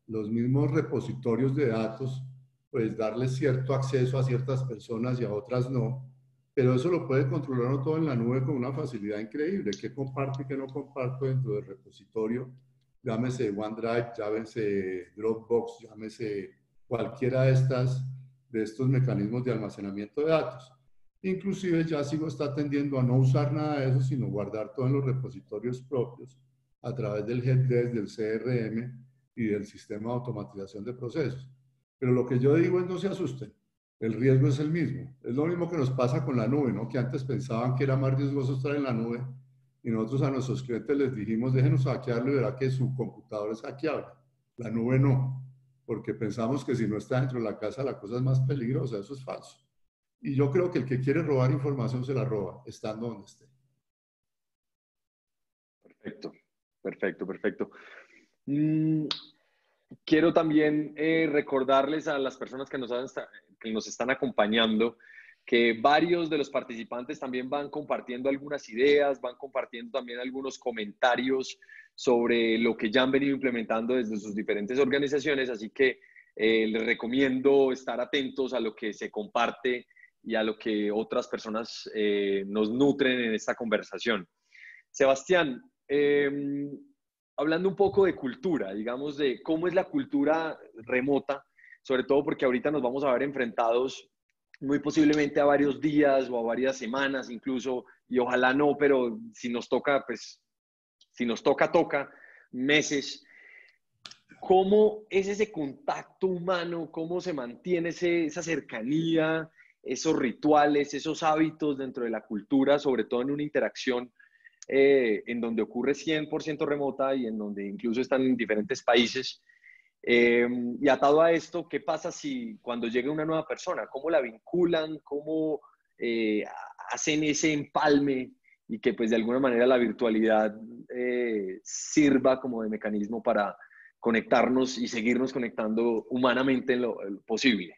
los mismos repositorios de datos, pues darles cierto acceso a ciertas personas y a otras no. Pero eso lo puede controlar todo en la nube con una facilidad increíble. ¿Qué comparto y qué no comparto dentro del repositorio? Llámese OneDrive, llámese Dropbox, llámese cualquiera de estos mecanismos de almacenamiento de datos. Inclusive ya sigo está tendiendo a no usar nada de eso, sino guardar todo en los repositorios propios a través del helpdesk, del CRM y del sistema de automatización de procesos. Pero lo que yo digo es no se asusten, el riesgo es el mismo. Es lo mismo que nos pasa con la nube, ¿no? Que antes pensaban que era más riesgoso estar en la nube y nosotros a nuestros clientes les dijimos, déjenos hackearlo y verá que su computador es hackeable. La nube no, porque pensamos que si no está dentro de la casa la cosa es más peligrosa, eso es falso. Y yo creo que el que quiere robar información se la roba, estando donde esté. perfecto, perfecto, perfecto. Quiero también recordarles a las personas que nos están acompañando que varios de los participantes también van compartiendo algunas ideas, van compartiendo también algunos comentarios sobre lo que ya han venido implementando desde sus diferentes organizaciones, así que les recomiendo estar atentos a lo que se comparte y a lo que otras personas nos nutren en esta conversación. Sebastián, hablando un poco de cultura, digamos, de cómo es la cultura remota, sobre todo porque ahorita nos vamos a ver enfrentados muy posiblemente a varios días o a varias semanas incluso, y ojalá no, pero si nos toca, pues, si nos toca, toca, meses. ¿Cómo es ese contacto humano? ¿Cómo se mantiene esa cercanía, esos rituales, esos hábitos dentro de la cultura, sobre todo en una interacción en donde ocurre 100% remota y en donde incluso están en diferentes países? Y atado a esto, ¿qué pasa si cuando llega una nueva persona? ¿Cómo la vinculan? ¿Cómo eh, hacen ese empalme? Y que pues de alguna manera la virtualidad sirva como de mecanismo para conectarnos y seguirnos conectando humanamente en lo posible.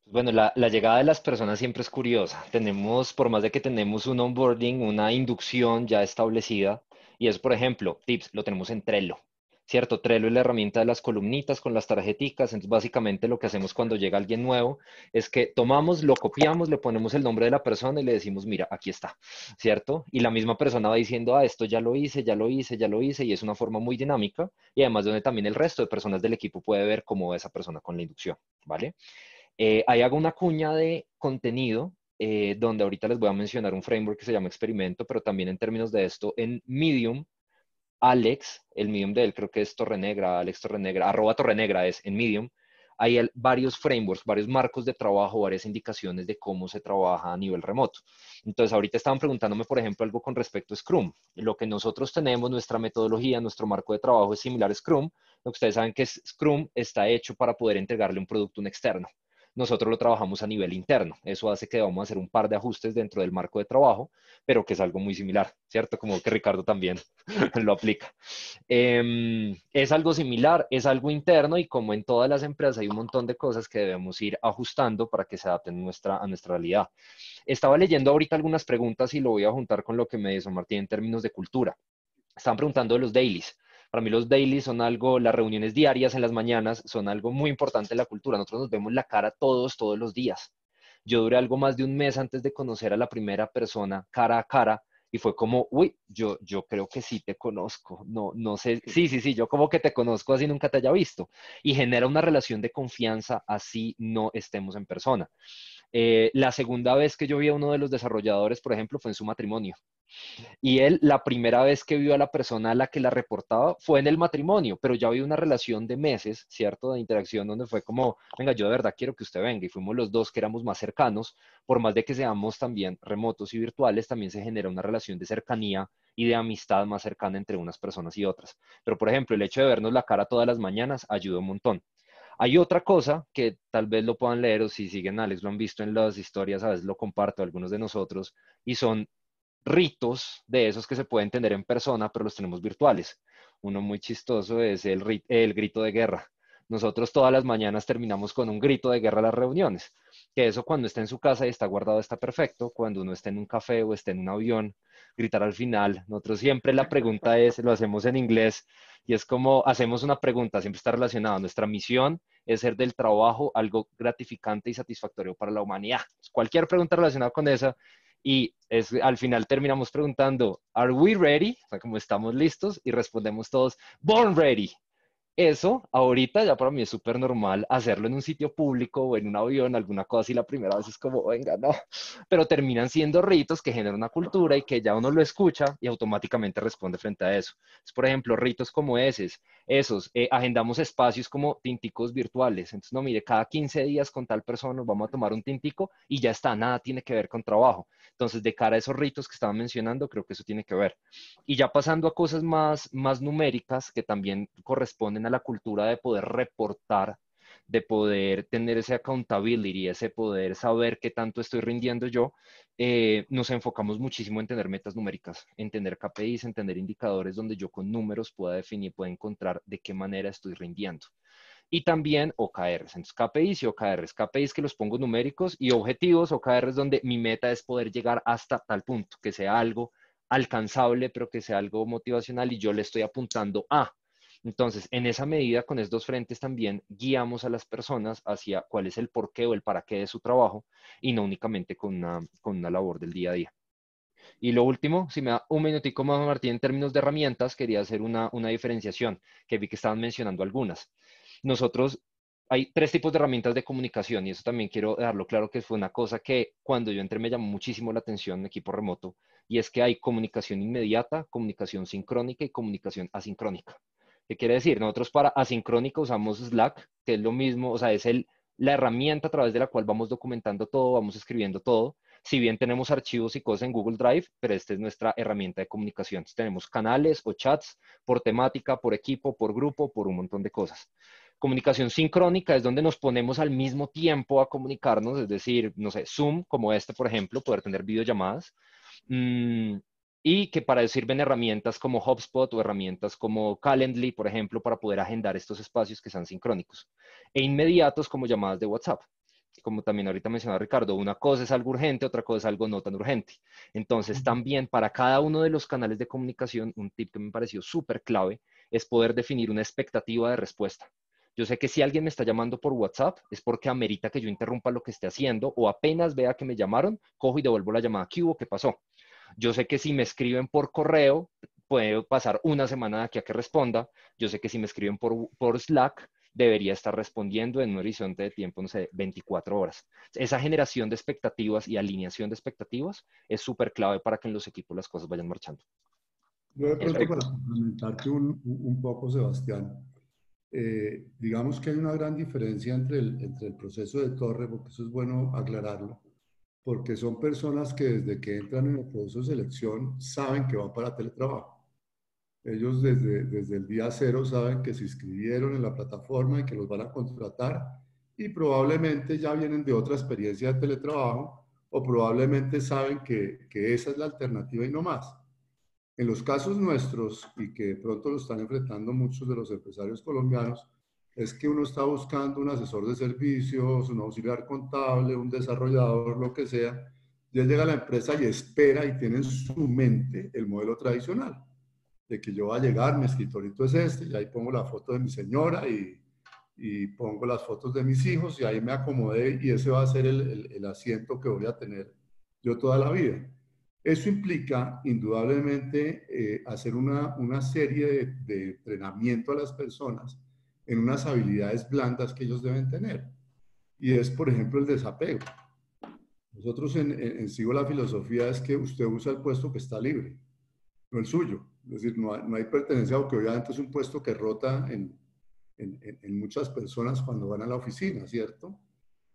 Bueno, la llegada de las personas siempre es curiosa. Tenemos, por más de que tenemos un onboarding, una inducción ya establecida, y es, por ejemplo, tips, lo tenemos en Trello, ¿cierto? Trello es la herramienta de las columnitas con las tarjeticas, entonces básicamente lo que hacemos cuando llega alguien nuevo es que tomamos, lo copiamos, le ponemos el nombre de la persona y le decimos, mira, aquí está, ¿cierto? Y la misma persona va diciendo, ah, esto ya lo hice, ya lo hice, ya lo hice, y es una forma muy dinámica, y además donde también el resto de personas del equipo puede ver cómo va esa persona con la inducción, ¿vale? Ahí hago una cuña de contenido, donde ahorita les voy a mencionar un framework que se llama Experimento, pero también en términos de esto, en Medium, Alex, el Medium de él creo que es Torrenegra, Alex Torrenegra, @ Torrenegra es en Medium. hay varios frameworks, varios marcos de trabajo, varias indicaciones de cómo se trabaja a nivel remoto. Entonces, ahorita estaban preguntándome, por ejemplo, algo con respecto a Scrum. Lo que nosotros tenemos, nuestra metodología, nuestro marco de trabajo es similar a Scrum. Lo que ustedes saben que Scrum está hecho para poder entregarle un producto a un externo. Nosotros lo trabajamos a nivel interno. Eso hace que vamos a hacer un par de ajustes dentro del marco de trabajo, pero que es algo muy similar, ¿cierto? Como que Ricardo también lo aplica. Es algo similar, es algo interno y como en todas las empresas hay un montón de cosas que debemos ir ajustando para que se adapten a nuestra realidad. Estaba leyendo ahorita algunas preguntas y lo voy a juntar con lo que me dijo Martín en términos de cultura. Estaban preguntando de los dailies. Para mí los dailies son algo, las reuniones diarias en las mañanas son algo muy importante en la cultura. Nosotros nos vemos la cara todos los días. Yo duré algo más de un mes antes de conocer a la primera persona cara a cara y fue como, uy, yo creo que sí te conozco. No, no sé, sí, yo como que te conozco así nunca te haya visto. Y genera una relación de confianza así no estemos en persona. La segunda vez que yo vi a uno de los desarrolladores, por ejemplo, fue en su matrimonio. Y él, la primera vez que vio a la persona a la que la reportaba fue en el matrimonio, pero ya había una relación de meses, ¿cierto? De interacción donde fue como, venga, yo de verdad quiero que usted venga. Y fuimos los dos que éramos más cercanos, por más de que seamos también remotos y virtuales, también se genera una relación de cercanía y de amistad más cercana entre unas personas y otras. Pero, por ejemplo, el hecho de vernos la cara todas las mañanas ayuda un montón. Hay otra cosa que tal vez lo puedan leer o si siguen a Alex, lo han visto en las historias, a veces lo comparto a algunos de nosotros, y son ritos de esos que se pueden tener en persona, pero los tenemos virtuales. Uno muy chistoso es el grito de guerra. Nosotros todas las mañanas terminamos con un grito de guerra a las reuniones, que eso cuando está en su casa y está guardado está perfecto, cuando uno está en un café o está en un avión, gritar al final. Nosotros siempre la pregunta es, lo hacemos en inglés, y es como hacemos una pregunta, siempre está relacionada. Nuestra misión es hacer del trabajo algo gratificante y satisfactorio para la humanidad. Cualquier pregunta relacionada con esa y al final terminamos preguntando, ¿Are we ready? O sea, como estamos listos y respondemos todos, Born ready. Eso ahorita ya para mí es súper normal hacerlo en un sitio público o en un avión, alguna cosa, y la primera vez es como, venga, no, pero terminan siendo ritos que generan una cultura y que ya uno lo escucha y automáticamente responde frente a eso. Es, por ejemplo, ritos como esos, agendamos espacios como tinticos virtuales. Entonces, no, mire, cada 15 días con tal persona nos vamos a tomar un tintico y ya está, nada tiene que ver con trabajo. Entonces, de cara a esos ritos que estaban mencionando, creo que eso tiene que ver. Y ya pasando a cosas más numéricas que también corresponden a la cultura de poder reportar, de poder tener ese accountability, ese poder saber qué tanto estoy rindiendo yo, nos enfocamos muchísimo en tener metas numéricas, en tener KPIs, en tener indicadores donde yo con números pueda definir, pueda encontrar de qué manera estoy rindiendo. Y también OKRs, entonces KPIs y OKRs, KPIs que los pongo numéricos y objetivos, OKRs donde mi meta es poder llegar hasta tal punto, que sea algo alcanzable, pero que sea algo motivacional y yo le estoy apuntando a. Entonces, en esa medida, con estos dos frentes también guiamos a las personas hacia cuál es el porqué o el para qué de su trabajo y no únicamente con una labor del día a día. Y lo último, si me da un minutico más, Martín, en términos de herramientas, quería hacer una diferenciación, que vi que estaban mencionando algunas. Nosotros, hay tres tipos de herramientas de comunicación y eso también quiero dejarlo claro que fue una cosa que cuando yo entré me llamó muchísimo la atención en equipo remoto y es que hay comunicación inmediata, comunicación sincrónica y comunicación asincrónica. ¿Qué quiere decir? Nosotros para asincrónica usamos Slack, que es lo mismo, o sea, es la herramienta a través de la cual vamos documentando todo, vamos escribiendo todo. Si bien tenemos archivos y cosas en Google Drive, pero esta es nuestra herramienta de comunicación. Entonces, tenemos canales o chats por temática, por equipo, por grupo, por un montón de cosas. Comunicación sincrónica es donde nos ponemos al mismo tiempo a comunicarnos, es decir, no sé, Zoom, como este, por ejemplo, poder tener videollamadas. Mm, y que para eso sirven herramientas como HubSpot o herramientas como Calendly, por ejemplo, para poder agendar estos espacios que sean sincrónicos. E inmediatos como llamadas de WhatsApp. Como también ahorita mencionaba Ricardo, una cosa es algo urgente, otra cosa es algo no tan urgente. Entonces, también para cada uno de los canales de comunicación, un tip que me pareció súper clave es poder definir una expectativa de respuesta. Yo sé que si alguien me está llamando por WhatsApp es porque amerita que yo interrumpa lo que esté haciendo o apenas vea que me llamaron, cojo y devuelvo la llamada. ¿Qué hubo? ¿Qué pasó? Yo sé que si me escriben por correo, puede pasar una semana de aquí a que responda. Yo sé que si me escriben por Slack, debería estar respondiendo en un horizonte de tiempo, no sé, 24 horas. Esa generación de expectativas y alineación de expectativas es súper clave para que en los equipos las cosas vayan marchando. Yo de Eso. pronto para complementarte un poco, Sebastián, digamos que hay una gran diferencia entre el proceso de Torre, porque eso es bueno aclararlo, porque son personas que desde que entran en el proceso de selección saben que van para teletrabajo. Ellos desde el día cero saben que se inscribieron en la plataforma y que los van a contratar y probablemente ya vienen de otra experiencia de teletrabajo o probablemente saben que esa es la alternativa y no más. En los casos nuestros, y que de pronto lo están enfrentando muchos de los empresarios colombianos, es que uno está buscando un asesor de servicios, un auxiliar contable, un desarrollador, lo que sea, ya llega a la empresa y espera y tiene en su mente el modelo tradicional de que yo voy a llegar, mi escritorito es este, y ahí pongo la foto de mi señora y pongo las fotos de mis hijos y ahí me acomodé y ese va a ser el asiento que voy a tener yo toda la vida. Eso implica indudablemente hacer una serie de entrenamiento a las personas en unas habilidades blandas que ellos deben tener. Y es, por ejemplo, el desapego. Nosotros en Sigo la filosofía es que usted usa el puesto que está libre, no el suyo. Es decir, no hay pertenencia, porque obviamente es un puesto que rota en muchas personas cuando van a la oficina, ¿cierto?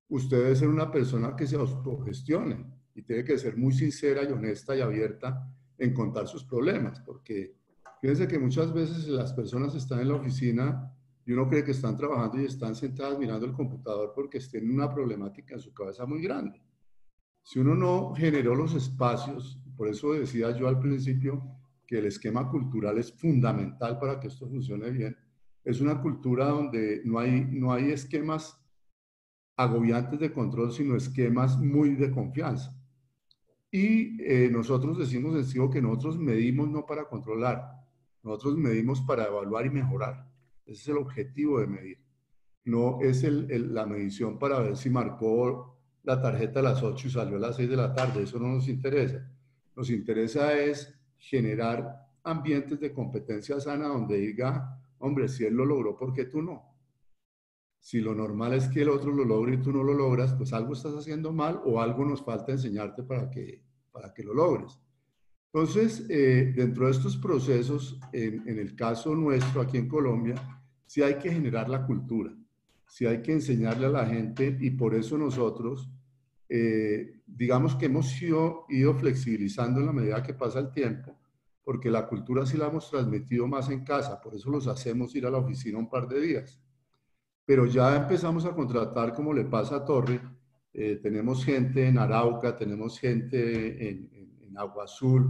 Usted debe ser una persona que se autogestione y tiene que ser muy sincera y honesta y abierta en contar sus problemas, porque fíjense que muchas veces las personas están en la oficina y uno cree que están trabajando y están sentadas mirando el computador porque tienen una problemática en su cabeza muy grande. Si uno no generó los espacios, por eso decía yo al principio que el esquema cultural es fundamental para que esto funcione bien, es una cultura donde no hay esquemas agobiantes de control, sino esquemas muy de confianza. Y nosotros decimos en Sigo que nosotros medimos no para controlar, nosotros medimos para evaluar y mejorar. Ese es el objetivo de medir. No es la medición para ver si marcó la tarjeta a las 8 y salió a las 6 de la tarde. Eso no nos interesa. Nos interesa es generar ambientes de competencia sana donde diga, hombre, si él lo logró, ¿por qué tú no? Si lo normal es que el otro lo logre y tú no lo logras, pues algo estás haciendo mal o algo nos falta enseñarte para que lo logres. Entonces, dentro de estos procesos, en el caso nuestro aquí en Colombia, sí hay que generar la cultura, sí hay que enseñarle a la gente y por eso nosotros, digamos que hemos ido flexibilizando en la medida que pasa el tiempo, porque la cultura sí la hemos transmitido más en casa, por eso los hacemos ir a la oficina un par de días. Pero ya empezamos a contratar, como le pasa a Torre, tenemos gente en Arauca, tenemos gente en Agua Azul,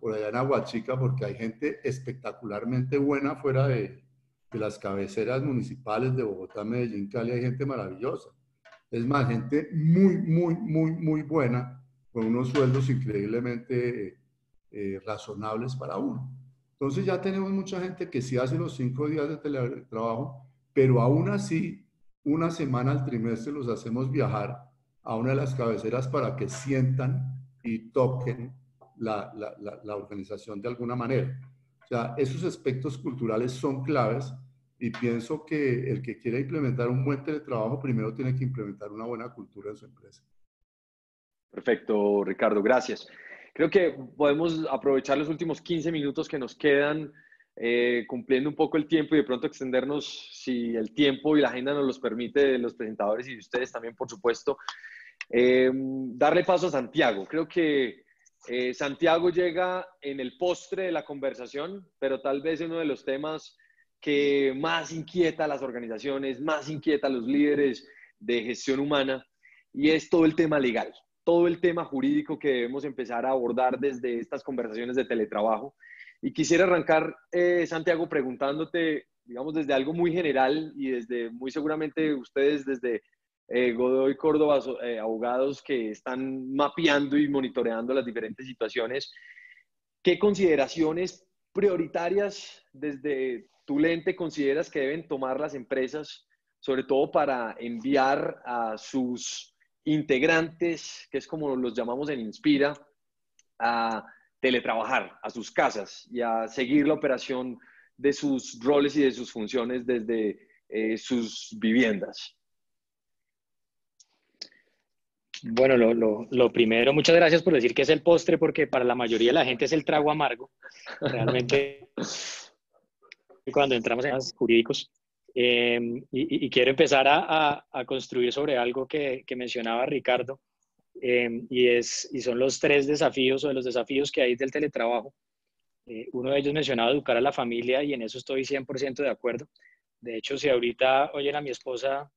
por allá en Agua Chica, porque hay gente espectacularmente buena fuera de las cabeceras municipales de Bogotá, Medellín, Cali, hay gente maravillosa. Es más, gente muy buena, con unos sueldos increíblemente razonables para uno. Entonces ya tenemos mucha gente que sí hace los 5 días de teletrabajo, pero aún así, una semana al trimestre los hacemos viajar a una de las cabeceras para que sientan y toquen la organización de alguna manera. O sea, esos aspectos culturales son claves y pienso que el que quiera implementar un buen teletrabajo primero tiene que implementar una buena cultura en su empresa. Perfecto, Ricardo, gracias. Creo que podemos aprovechar los últimos 15 minutos que nos quedan, cumpliendo un poco el tiempo y de pronto extendernos, si el tiempo y la agenda nos los permite, de los presentadores y de ustedes también, por supuesto. Darle paso a Santiago. Creo que Santiago llega en el postre de la conversación, pero tal vez uno de los temas que más inquieta a las organizaciones, más inquieta a los líderes de gestión humana, y es todo el tema legal, todo el tema jurídico que debemos empezar a abordar desde estas conversaciones de teletrabajo. Y quisiera arrancar, Santiago, preguntándote, digamos, desde algo muy general y desde, muy seguramente ustedes desde Godoy Córdoba, abogados que están mapeando y monitoreando las diferentes situaciones, ¿qué consideraciones prioritarias desde tu lente consideras que deben tomar las empresas, sobre todo para enviar a sus integrantes, que es como los llamamos en Inspira, a teletrabajar a sus casas y a seguir la operación de sus roles y de sus funciones desde sus viviendas? Bueno, lo primero, muchas gracias por decir que es el postre, porque para la mayoría de la gente es el trago amargo. Realmente, cuando entramos en temas jurídicos, Y quiero empezar a construir sobre algo que mencionaba Ricardo, y son los 3 desafíos o de los desafíos que hay del teletrabajo. Uno de ellos mencionaba educar a la familia y en eso estoy 100% de acuerdo. De hecho, si ahorita oyen a mi esposa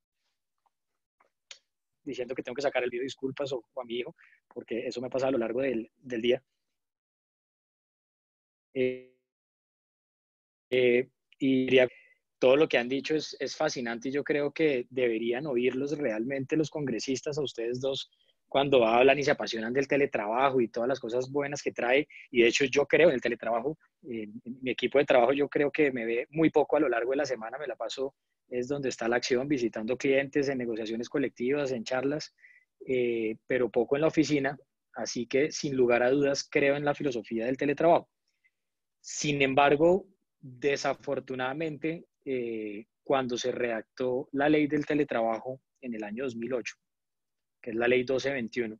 diciendo que tengo que sacar el video disculpas o a mi hijo, porque eso me pasa a lo largo del día. Y todo lo que han dicho es fascinante y yo creo que deberían oírlos realmente los congresistas, a ustedes dos, cuando hablan y se apasionan del teletrabajo y todas las cosas buenas que trae. Y de hecho yo creo en el teletrabajo, mi equipo de trabajo yo creo que me ve muy poco a lo largo de la semana, me la paso, es donde está la acción, visitando clientes, en negociaciones colectivas, en charlas, pero poco en la oficina. Así que sin lugar a dudas creo en la filosofía del teletrabajo. Sin embargo, desafortunadamente, cuando se redactó la ley del teletrabajo en el año 2008, que es la ley 1221,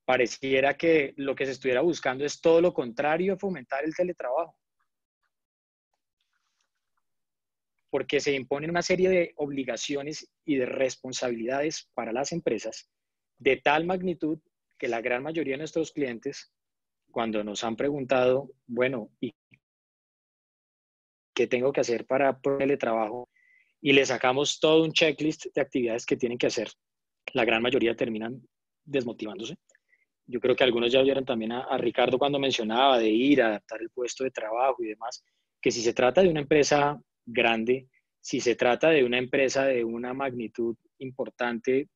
pareciera que lo que se estuviera buscando es todo lo contrario a fomentar el teletrabajo. Porque se imponen una serie de obligaciones y de responsabilidades para las empresas de tal magnitud que la gran mayoría de nuestros clientes, cuando nos han preguntado, bueno, ¿y qué tengo que hacer para el teletrabajo? Y le sacamos todo un checklist de actividades que tienen que hacer, la gran mayoría terminan desmotivándose. Yo creo que algunos ya oyeron también a Ricardo cuando mencionaba de ir a adaptar el puesto de trabajo y demás, que si se trata de una empresa grande, si se trata de una empresa de una magnitud importante,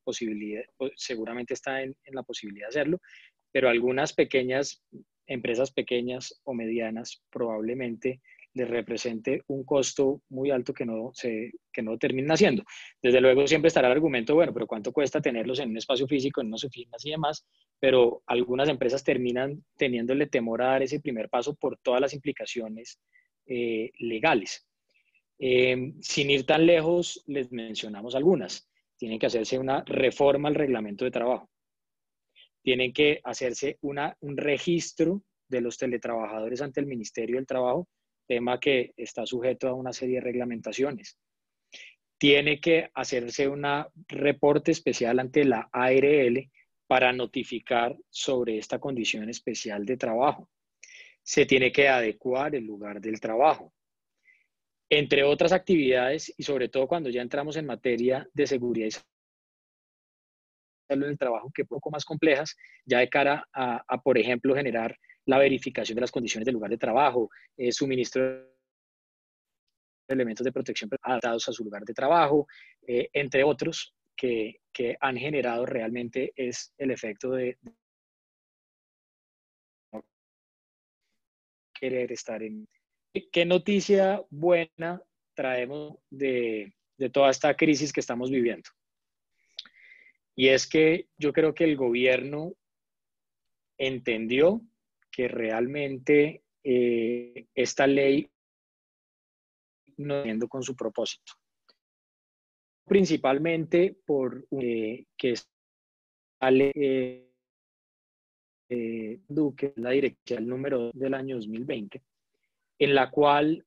seguramente está en la posibilidad de hacerlo, pero algunas empresas pequeñas o medianas probablemente les represente un costo muy alto que no terminen haciendo. Desde luego siempre estará el argumento, bueno, pero ¿cuánto cuesta tenerlos en un espacio físico, en unas oficinas y demás? Pero algunas empresas terminan teniéndole temor a dar ese primer paso por todas las implicaciones legales. Sin ir tan lejos, les mencionamos algunas. Tienen que hacerse una reforma al reglamento de trabajo. Tienen que hacerse un registro de los teletrabajadores ante el Ministerio del Trabajo, tema que está sujeto a una serie de reglamentaciones. Tiene que hacerse un reporte especial ante la ARL para notificar sobre esta condición especial de trabajo. Se tiene que adecuar el lugar del trabajo. Entre otras actividades, y sobre todo cuando ya entramos en materia de seguridad y salud del trabajo, que un poco más complejas, ya de cara a, por ejemplo, generar la verificación de las condiciones del lugar de trabajo, suministro de elementos de protección adaptados a su lugar de trabajo, entre otros que han generado realmente es el efecto de no querer estar en... ¿Qué noticia buena traemos de toda esta crisis que estamos viviendo? Y es que yo creo que el gobierno entendió que realmente esta ley no está con su propósito. Principalmente por que sale Duque, la directiva número del año 2020, en la cual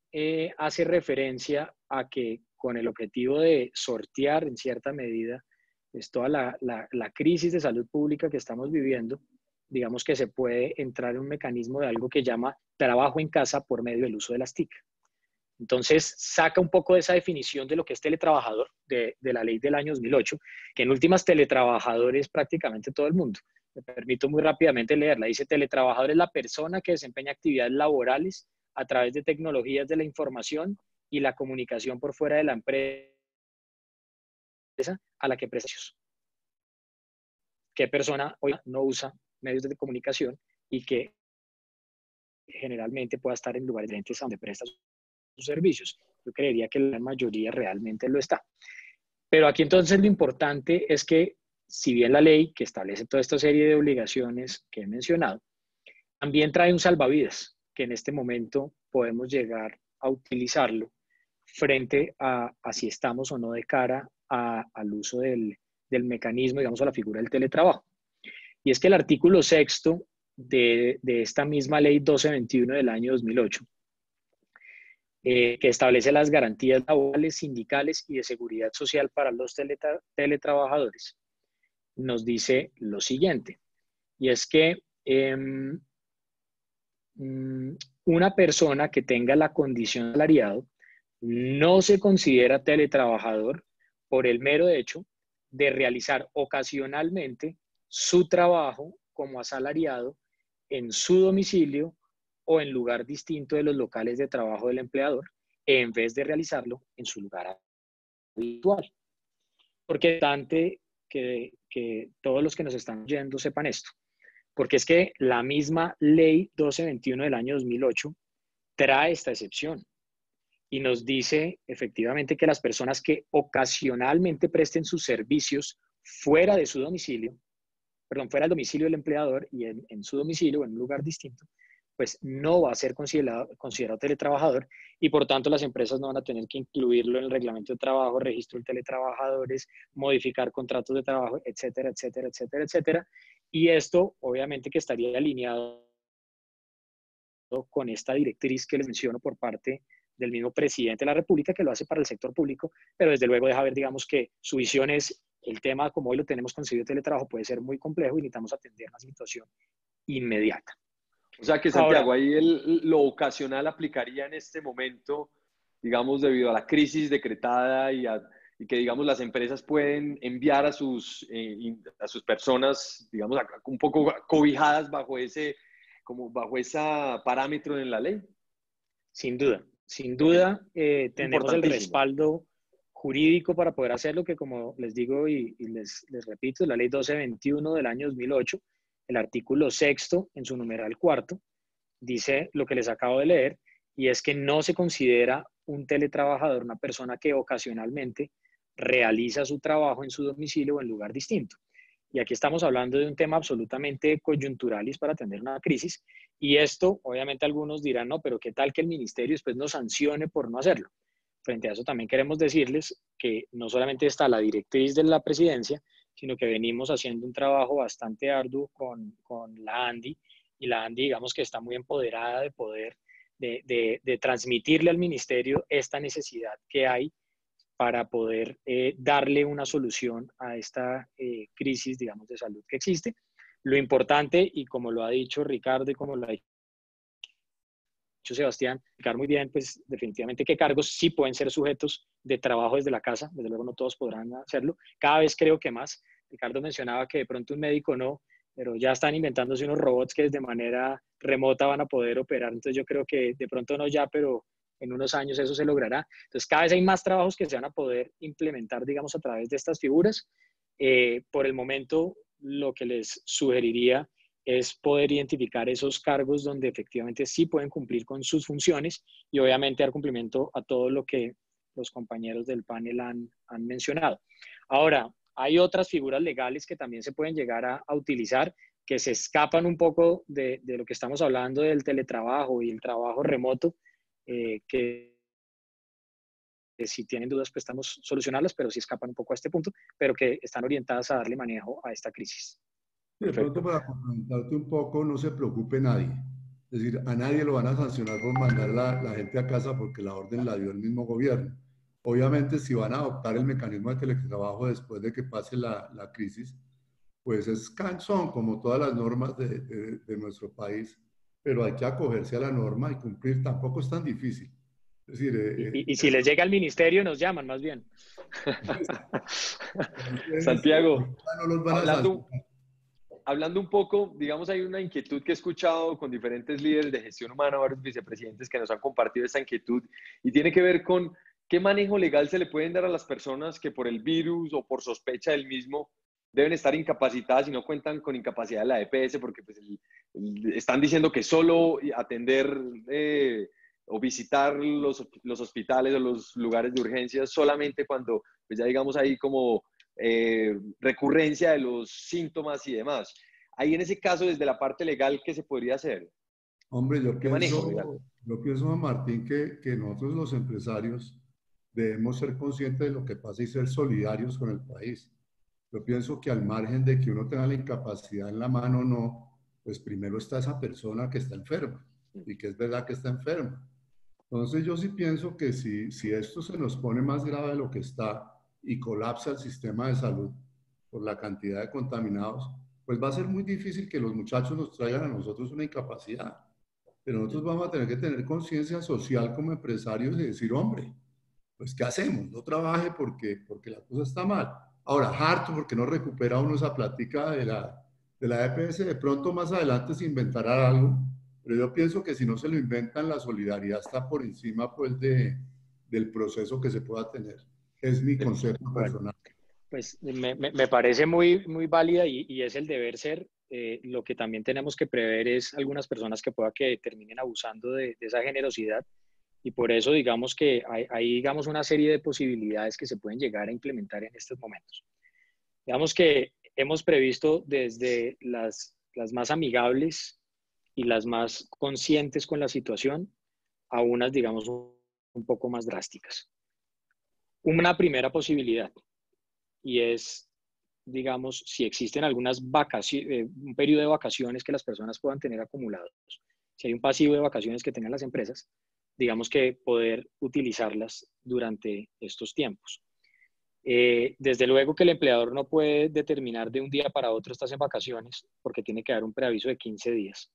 hace referencia a que con el objetivo de sortear en cierta medida pues, toda la crisis de salud pública que estamos viviendo, digamos que se puede entrar en un mecanismo de algo que llama trabajo en casa por medio del uso de las TIC. Entonces, saca un poco de esa definición de lo que es teletrabajador de la ley del año 2008, que en últimas teletrabajador es prácticamente todo el mundo. Me permito muy rápidamente leerla. Dice, teletrabajador es la persona que desempeña actividades laborales a través de tecnologías de la información y la comunicación por fuera de la empresa a la que presta servicios. ¿Qué persona hoy no usa medios de comunicación y que generalmente pueda estar en lugares diferentes a donde presta sus servicios? Yo creería que la mayoría realmente lo está. Pero aquí entonces lo importante es que si bien la ley que establece toda esta serie de obligaciones que he mencionado, también trae un salvavidas que en este momento podemos llegar a utilizarlo frente a si estamos o no de cara al uso del mecanismo, digamos, a la figura del teletrabajo. Y es que el artículo 6º de esta misma ley 1221 del año 2008 que establece las garantías laborales, sindicales y de seguridad social para los teletrabajadores, nos dice lo siguiente, y es que una persona que tenga la condición de asalariado no se considera teletrabajador por el mero hecho de realizar ocasionalmente su trabajo como asalariado en su domicilio o en lugar distinto de los locales de trabajo del empleador, en vez de realizarlo en su lugar habitual. Porque es importante que todos los que nos están oyendo sepan esto, porque es que la misma ley 1221 del año 2008 trae esta excepción y nos dice efectivamente que las personas que ocasionalmente presten sus servicios fuera de su domicilio, perdón, fuera del domicilio del empleador y en su domicilio o en un lugar distinto, pues no va a ser considerado teletrabajador y por tanto las empresas no van a tener que incluirlo en el reglamento de trabajo, registro de teletrabajadores, modificar contratos de trabajo, etcétera, etcétera, etcétera, etcétera. Y esto obviamente que estaría alineado con esta directriz que les menciono por parte del mismo presidente de la República, que lo hace para el sector público, pero desde luego deja ver, digamos, que su visión es el tema, como hoy lo tenemos concebido, teletrabajo puede ser muy complejo y necesitamos atender una situación inmediata. O sea que, Santiago, ahora, ahí lo ocasional aplicaría en este momento, digamos, debido a la crisis decretada y que, digamos, las empresas pueden enviar a sus personas, digamos, un poco cobijadas bajo ese parámetro en la ley. Sin duda, tenemos el respaldo jurídico para poder hacerlo, que como les digo y les repito, la ley 1221 del año 2008, el artículo 6º en su numeral 4, dice lo que les acabo de leer, y es que no se considera un teletrabajador una persona que ocasionalmente realiza su trabajo en su domicilio o en lugar distinto. Y aquí estamos hablando de un tema absolutamente coyuntural y es para atender una crisis. Y esto, obviamente algunos dirán, no, pero ¿qué tal que el ministerio después nos sancione por no hacerlo? Frente a eso también queremos decirles que no solamente está la directriz de la presidencia, sino que venimos haciendo un trabajo bastante arduo con la ANDI, y la ANDI, digamos que está muy empoderada de poder, de transmitirle al ministerio esta necesidad que hay para poder darle una solución a esta crisis, digamos, de salud que existe. Lo importante, y como lo ha dicho Ricardo y como lo ha dicho Sebastián, explicar muy bien, pues definitivamente qué cargos sí pueden ser sujetos de trabajo desde la casa, desde luego no todos podrán hacerlo, cada vez creo que más. Ricardo mencionaba que de pronto un médico no, pero ya están inventándose unos robots que de manera remota van a poder operar, entonces yo creo que de pronto no ya, pero en unos años eso se logrará. Entonces cada vez hay más trabajos que se van a poder implementar, digamos, a través de estas figuras. Por el momento, lo que les sugeriría es poder identificar esos cargos donde efectivamente sí pueden cumplir con sus funciones y obviamente dar cumplimiento a todo lo que los compañeros del panel han mencionado. Ahora, hay otras figuras legales que también se pueden llegar a utilizar que se escapan un poco de lo que estamos hablando del teletrabajo y el trabajo remoto, que si tienen dudas pues estamos solucionarlas, pero sí escapan un poco a este punto, pero que están orientadas a darle manejo a esta crisis. De pronto, para comentarte un poco, no se preocupe nadie. Es decir, a nadie lo van a sancionar por mandar la gente a casa porque la orden la dio el mismo gobierno. Obviamente, si van a adoptar el mecanismo de teletrabajo después de que pase la crisis, pues es cansón, como todas las normas de nuestro país, pero hay que acogerse a la norma y cumplir. Tampoco es tan difícil. Es decir, y si les llega al ministerio, nos llaman más bien. Santiago, no los van a sancionar. Hablando un poco, digamos, hay una inquietud que he escuchado con diferentes líderes de gestión humana, varios vicepresidentes que nos han compartido esta inquietud y tiene que ver con qué manejo legal se le pueden dar a las personas que por el virus o por sospecha del mismo deben estar incapacitadas y no cuentan con incapacidad de la EPS porque pues, están diciendo que solo atender o visitar los hospitales o los lugares de urgencias solamente cuando pues ya digamos ahí como recurrencia de los síntomas y demás. Ahí en ese caso, desde la parte legal, ¿qué se podría hacer? Hombre, yo pienso, Martín, que nosotros los empresarios debemos ser conscientes de lo que pasa y ser solidarios con el país. Yo pienso que al margen de que uno tenga la incapacidad en la mano o no, pues primero está esa persona que está enferma y que es verdad que está enferma. Entonces yo sí pienso que si esto se nos pone más grave de lo que está y colapsa el sistema de salud por la cantidad de contaminados, pues va a ser muy difícil que los muchachos nos traigan a nosotros una incapacidad. Pero nosotros vamos a tener que tener conciencia social como empresarios y decir, hombre, pues ¿qué hacemos? No trabaje porque la cosa está mal. Ahora, harto porque no recupera uno esa plática de la EPS, de pronto más adelante se inventará algo, pero yo pienso que si no se lo inventan, la solidaridad está por encima pues del proceso que se pueda tener. Es mi concepto Bueno, personal. pues me parece muy, muy válida y es el deber ser. Lo que también tenemos que prever es algunas personas que pueda que terminen abusando de esa generosidad y por eso digamos que hay digamos una serie de posibilidades que se pueden llegar a implementar en estos momentos. Digamos que hemos previsto desde las más amigables y las más conscientes con la situación a unas digamos un poco más drásticas. Una primera posibilidad y es, digamos, si existen algunas vacaciones, un periodo de vacaciones que las personas puedan tener acumulados, si hay un pasivo de vacaciones que tengan las empresas, digamos que poder utilizarlas durante estos tiempos. Desde luego que el empleador no puede determinar de un día para otro estás en vacaciones porque tiene que dar un preaviso de 15 días,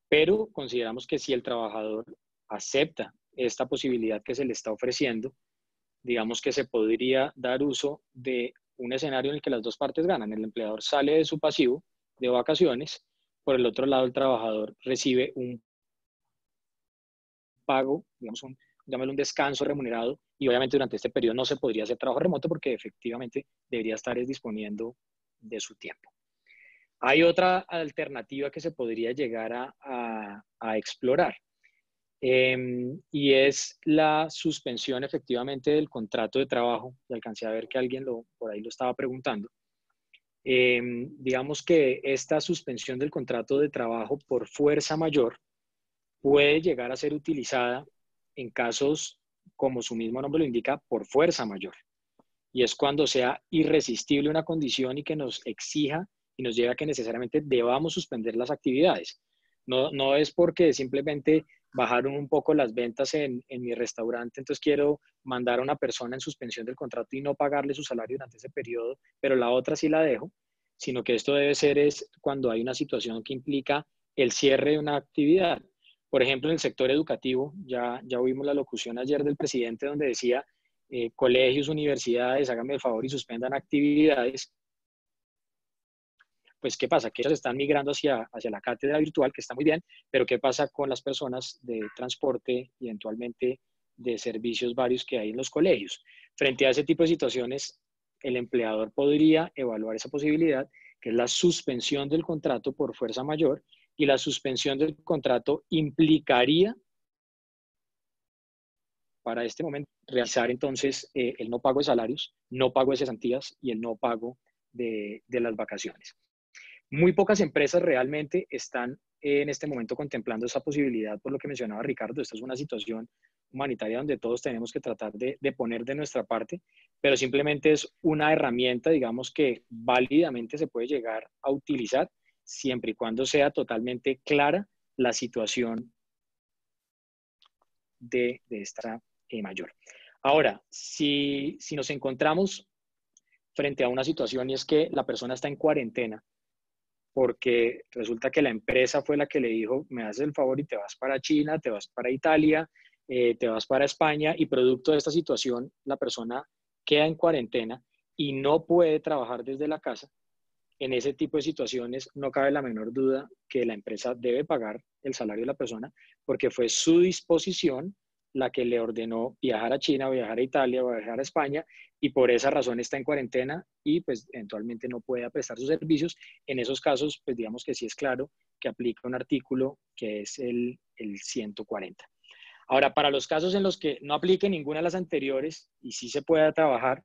pero consideramos que si el trabajador acepta esta posibilidad que se le está ofreciendo, digamos que se podría dar uso de un escenario en el que las dos partes ganan. El empleador sale de su pasivo de vacaciones, por el otro lado el trabajador recibe un pago, digamos llamémoslo un descanso remunerado y obviamente durante este periodo no se podría hacer trabajo remoto porque efectivamente debería estar disponiendo de su tiempo. Hay otra alternativa que se podría llegar a explorar. Y es la suspensión efectivamente del contrato de trabajo. Y alcancé a ver que alguien por ahí lo estaba preguntando. Digamos que esta suspensión del contrato de trabajo por fuerza mayor puede llegar a ser utilizada en casos, como su mismo nombre lo indica, por fuerza mayor. Y es cuando sea irresistible una condición y que nos exija y nos lleve a que necesariamente debamos suspender las actividades. No es porque simplemente bajaron un poco las ventas en mi restaurante, entonces quiero mandar a una persona en suspensión del contrato y no pagarle su salario durante ese periodo, pero la otra sí la dejo, sino que esto debe ser es cuando hay una situación que implica el cierre de una actividad. Por ejemplo, en el sector educativo, ya oímos la locución ayer del presidente donde decía colegios, universidades, háganme el favor y suspendan actividades. Pues, ¿qué pasa? Que ellos están migrando hacia la cátedra virtual, que está muy bien, pero ¿qué pasa con las personas de transporte y eventualmente de servicios varios que hay en los colegios? Frente a ese tipo de situaciones, el empleador podría evaluar esa posibilidad, que es la suspensión del contrato por fuerza mayor, y la suspensión del contrato implicaría para este momento realizar entonces el no pago de salarios, no pago de cesantías y el no pago de las vacaciones. Muy pocas empresas realmente están en este momento contemplando esa posibilidad, por lo que mencionaba Ricardo. Esta es una situación humanitaria donde todos tenemos que tratar de poner de nuestra parte, pero simplemente es una herramienta, digamos, que válidamente se puede llegar a utilizar siempre y cuando sea totalmente clara la situación de esta mayor. Ahora, si nos encontramos frente a una situación y es que la persona está en cuarentena, porque resulta que la empresa fue la que le dijo, me haces el favor y te vas para China, te vas para Italia, te vas para España, y producto de esta situación la persona queda en cuarentena y no puede trabajar desde la casa. En ese tipo de situaciones no cabe la menor duda que la empresa debe pagar el salario de la persona porque fue su disposición la que le ordenó viajar a China, viajar a Italia, viajar a España, y por esa razón está en cuarentena y pues eventualmente no puede prestar sus servicios. En esos casos, pues digamos que sí es claro que aplica un artículo que es el 140. Ahora, para los casos en los que no aplique ninguna de las anteriores y sí se pueda trabajar,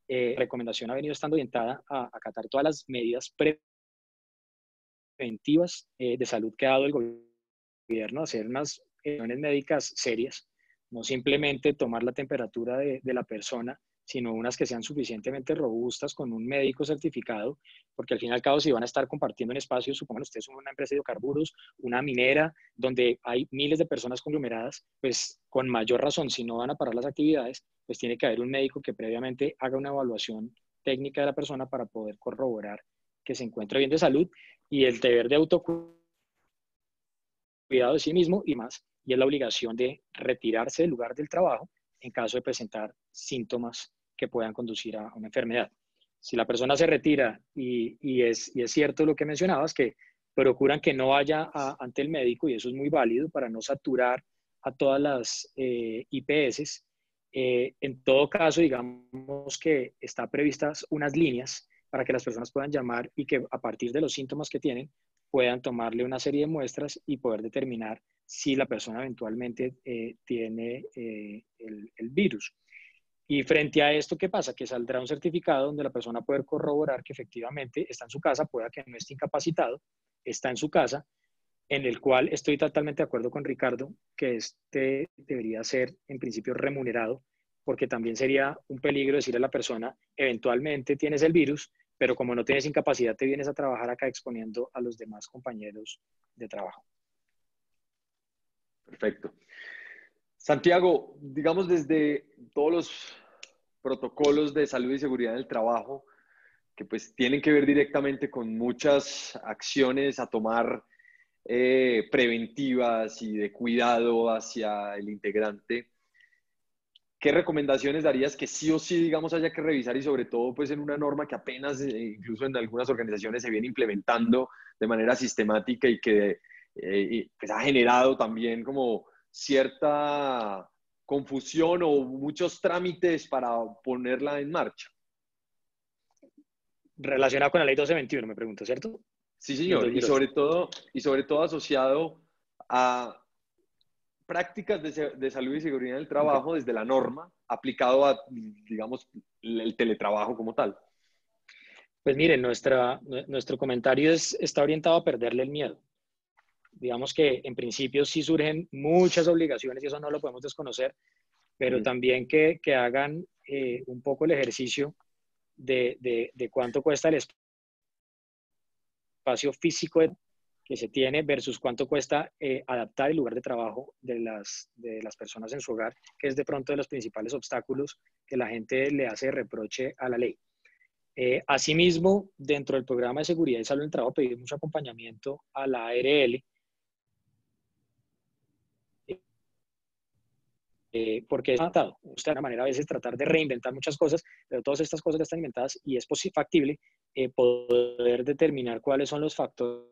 recomendación ha venido estando orientada a acatar todas las medidas preventivas de salud que ha dado el gobierno, hacer unas reuniones médicas serias, no simplemente tomar la temperatura de la persona, sino unas que sean suficientemente robustas con un médico certificado, porque al fin y al cabo si van a estar compartiendo en espacios, supongan ustedes son una empresa de hidrocarburos, una minera, donde hay miles de personas conglomeradas, pues con mayor razón, si no van a parar las actividades, pues tiene que haber un médico que previamente haga una evaluación técnica de la persona para poder corroborar que se encuentra bien de salud, y el deber de autocuidado de sí mismo y más, y es la obligación de retirarse del lugar del trabajo en caso de presentar síntomas que puedan conducir a una enfermedad. Si la persona se retira y es cierto lo que mencionabas, que procuran que no vaya ante el médico, y eso es muy válido para no saturar a todas las IPS. En todo caso, digamos que está previstas unas líneas para que las personas puedan llamar y que a partir de los síntomas que tienen puedan tomarle una serie de muestras y poder determinar si la persona eventualmente tiene el virus. Y frente a esto, ¿qué pasa? Que saldrá un certificado donde la persona puede corroborar que efectivamente está en su casa, pueda que no esté incapacitado, está en su casa, en el cual estoy totalmente de acuerdo con Ricardo, que este debería ser en principio remunerado, porque también sería un peligro decirle a la persona, eventualmente tienes el virus, pero como no tienes incapacidad, te vienes a trabajar acá exponiendo a los demás compañeros de trabajo. Perfecto. Santiago, digamos desde todos los protocolos de salud y seguridad en el trabajo, que pues tienen que ver directamente con muchas acciones a tomar preventivas y de cuidado hacia el integrante, ¿qué recomendaciones darías que sí o sí, digamos, haya que revisar y sobre todo pues en una norma que apenas, incluso en algunas organizaciones se viene implementando de manera sistemática y que pues ha generado también como cierta confusión o muchos trámites para ponerla en marcha? Relacionado con la ley 1221, me pregunto, ¿cierto? Sí, Del señor, 2008. y sobre todo asociado a prácticas de salud y seguridad en el Okay. trabajo desde la norma, aplicado a, digamos, el teletrabajo como tal. Pues miren, nuestro comentario está orientado a perderle el miedo. Digamos que en principio sí surgen muchas obligaciones y eso no lo podemos desconocer, pero también que hagan un poco el ejercicio de cuánto cuesta el espacio físico que se tiene versus cuánto cuesta adaptar el lugar de trabajo de las personas en su hogar, que es de pronto de los principales obstáculos que la gente le hace reproche a la ley. Asimismo, dentro del programa de seguridad y salud en el trabajo pedimos mucho acompañamiento a la ARL, porque es adaptado. Usted de una manera a veces tratar de reinventar muchas cosas, pero todas estas cosas ya están inventadas y es factible poder determinar cuáles son los factores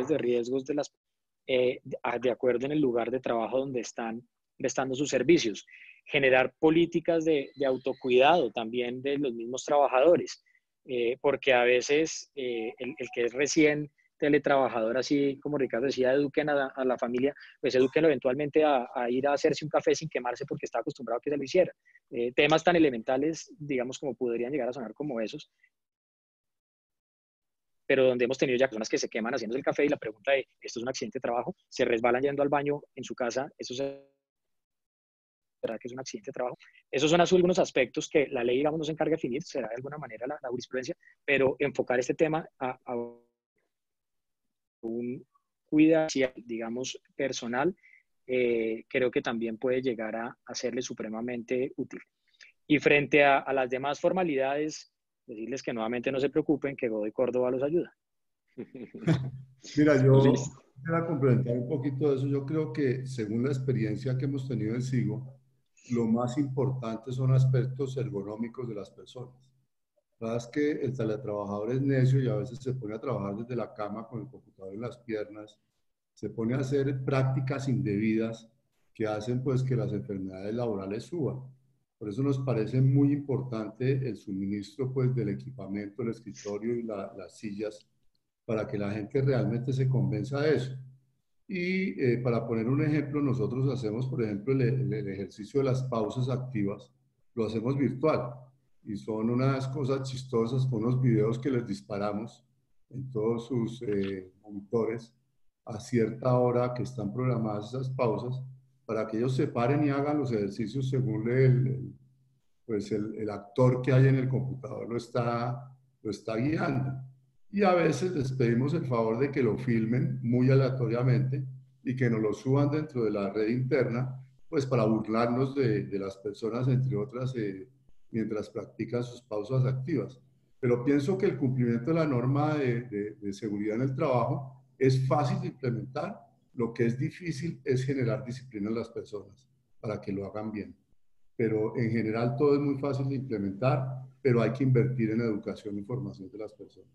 de riesgos de acuerdo en el lugar de trabajo donde están prestando sus servicios. Generar políticas de autocuidado también de los mismos trabajadores, porque a veces el que es recién teletrabajador, así como Ricardo decía, eduquen a la familia, pues eduquen eventualmente a ir a hacerse un café sin quemarse porque está acostumbrado a que se lo hiciera. Temas tan elementales, digamos, como podrían llegar a sonar como esos, pero donde hemos tenido ya personas que se queman haciendo el café y la pregunta de, ¿esto es un accidente de trabajo? ¿Se resbalan yendo al baño en su casa? ¿Eso será que es un accidente de trabajo? Esos son algunos aspectos que la ley, digamos, no se encarga de definir, será de alguna manera la jurisprudencia, pero enfocar este tema a un cuidado, digamos, personal, creo que también puede llegar a serle supremamente útil. Y frente a las demás formalidades, decirles que nuevamente no se preocupen, que Godoy Córdoba los ayuda. Mira, yo Listo. quisiera complementar un poquito de eso. Yo creo que según la experiencia que hemos tenido en SIGO, lo más importante son aspectos ergonómicos de las personas. La verdad es que el teletrabajador es necio y a veces se pone a trabajar desde la cama con el computador en las piernas, se pone a hacer prácticas indebidas que hacen pues que las enfermedades laborales suban. Por eso nos parece muy importante el suministro pues del equipamiento, el escritorio y las sillas para que la gente realmente se convenza de eso. Y para poner un ejemplo, nosotros hacemos, por ejemplo, el ejercicio de las pausas activas, lo hacemos virtual y son unas cosas chistosas con unos videos que les disparamos en todos sus monitores a cierta hora que están programadas esas pausas para que ellos se paren y hagan los ejercicios según pues el actor que hay en el computador lo está guiando. Y a veces les pedimos el favor de que lo filmen muy aleatoriamente y que nos lo suban dentro de la red interna, pues para burlarnos de las personas, entre otras, mientras practican sus pausas activas. Pero pienso que el cumplimiento de la norma de seguridad en el trabajo es fácil de implementar. Lo que es difícil es generar disciplina en las personas para que lo hagan bien. Pero en general todo es muy fácil de implementar, pero hay que invertir en educación y formación de las personas.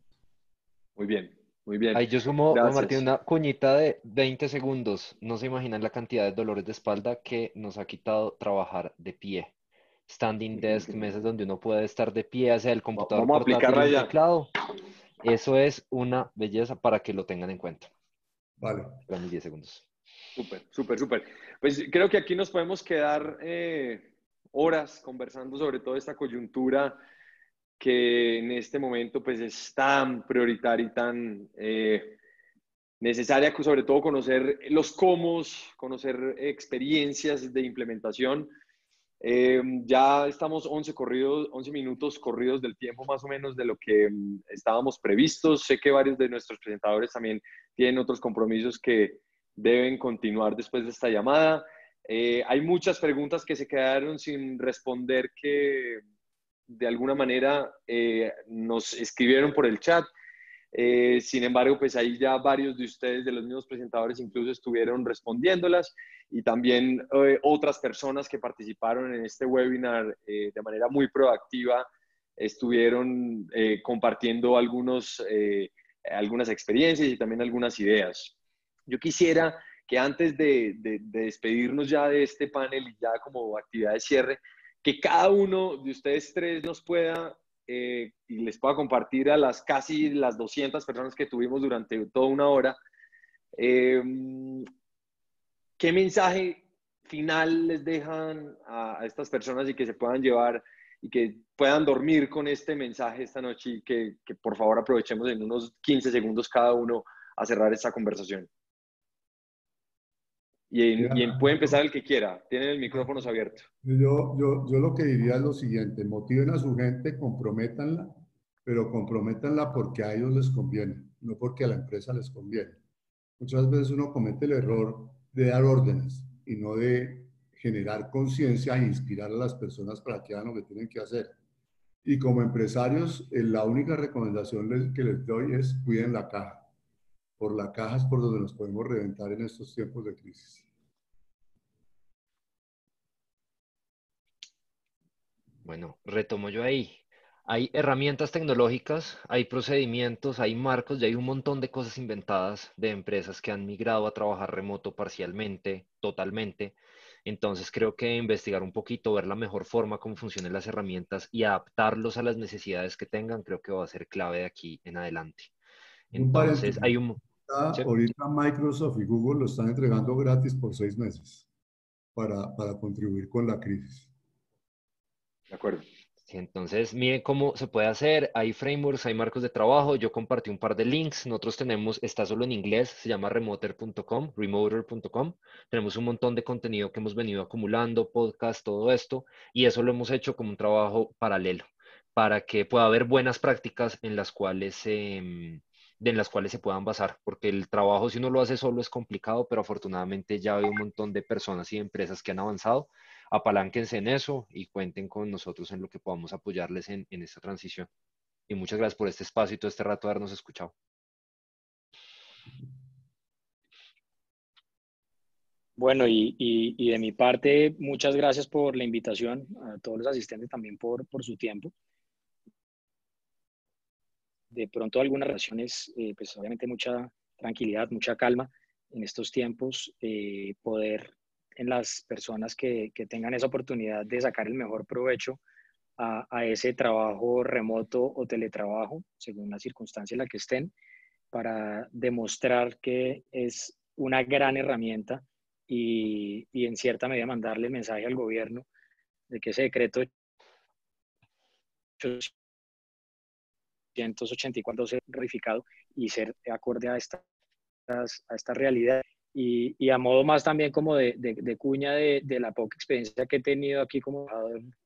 Muy bien, muy bien. Ahí yo sumo, Juan Martín, Gracias. una cuñita de 20 segundos. No se imaginan la cantidad de dolores de espalda que nos ha quitado trabajar de pie. Standing desk, mesas donde uno puede estar de pie, hacia el computador Vamos a portátil y aplicarla un ya. teclado. Eso es una belleza para que lo tengan en cuenta. Vale. Para mis 10 segundos. Súper, súper, súper. Pues creo que aquí nos podemos quedar horas conversando sobre toda esta coyuntura que en este momento pues es tan prioritaria y tan necesaria, sobre todo conocer los cómo, conocer experiencias de implementación. Ya estamos 11 minutos corridos del tiempo más o menos de lo que estábamos previstos. Sé que varios de nuestros presentadores también tienen otros compromisos que deben continuar después de esta llamada. Hay muchas preguntas que se quedaron sin responder que de alguna manera nos escribieron por el chat. Sin embargo, pues ahí ya varios de ustedes, de los mismos presentadores, incluso estuvieron respondiéndolas y también otras personas que participaron en este webinar de manera muy proactiva estuvieron compartiendo algunas experiencias y también algunas ideas. Yo quisiera que antes de despedirnos ya de este panel y ya como actividad de cierre, que cada uno de ustedes tres nos pueda y les pueda compartir a casi las 200 personas que tuvimos durante toda una hora, ¿qué mensaje final les dejan a estas personas y que se puedan llevar y que puedan dormir con este mensaje esta noche y que por favor aprovechemos en unos 15 segundos cada uno a cerrar esta conversación? Puede empezar el que quiera, tienen el micrófono abierto. Yo lo que diría es lo siguiente: motiven a su gente, comprométanla, pero comprométanla porque a ellos les conviene, no porque a la empresa les conviene. Muchas veces uno comete el error de dar órdenes y no de generar conciencia e inspirar a las personas para que hagan lo que tienen que hacer. Y como empresarios, la única recomendación que les doy es cuiden la caja. Por la caja es por donde nos podemos reventar en estos tiempos de crisis. Bueno, retomo yo ahí. Hay herramientas tecnológicas, hay procedimientos, hay marcos y hay un montón de cosas inventadas de empresas que han migrado a trabajar remoto parcialmente, totalmente. Entonces creo que investigar un poquito, ver la mejor forma, cómo funcionan las herramientas y adaptarlos a las necesidades que tengan, creo que va a ser clave de aquí en adelante. Un Entonces paréntesis. hay un... ¿Sí? Ahorita Microsoft y Google lo están entregando gratis por 6 meses para contribuir con la crisis. De acuerdo. Sí, entonces, miren cómo se puede hacer. Hay frameworks, hay marcos de trabajo. Yo compartí un par de links. Nosotros tenemos, está solo en inglés, se llama remoter.com. Tenemos un montón de contenido que hemos venido acumulando, podcast, todo esto, y eso lo hemos hecho como un trabajo paralelo para que pueda haber buenas prácticas en las cuales se puedan basar, porque el trabajo, si uno lo hace solo, es complicado, pero afortunadamente ya hay un montón de personas y empresas que han avanzado. Apalánquense en eso y cuenten con nosotros en lo que podamos apoyarles en esta transición. Y muchas gracias por este espacio y todo este rato de habernos escuchado. Bueno, y de mi parte, muchas gracias por la invitación, a todos los asistentes también por su tiempo. De pronto algunas relaciones, pues obviamente mucha tranquilidad, mucha calma en estos tiempos, poder en las personas que tengan esa oportunidad de sacar el mejor provecho a ese trabajo remoto o teletrabajo, según la circunstancia en la que estén, para demostrar que es una gran herramienta y en cierta medida mandarle el mensaje al gobierno de que ese decreto 884 sea ratificado y ser acorde a esta realidad Y a modo más también como de cuña de la poca experiencia que he tenido aquí como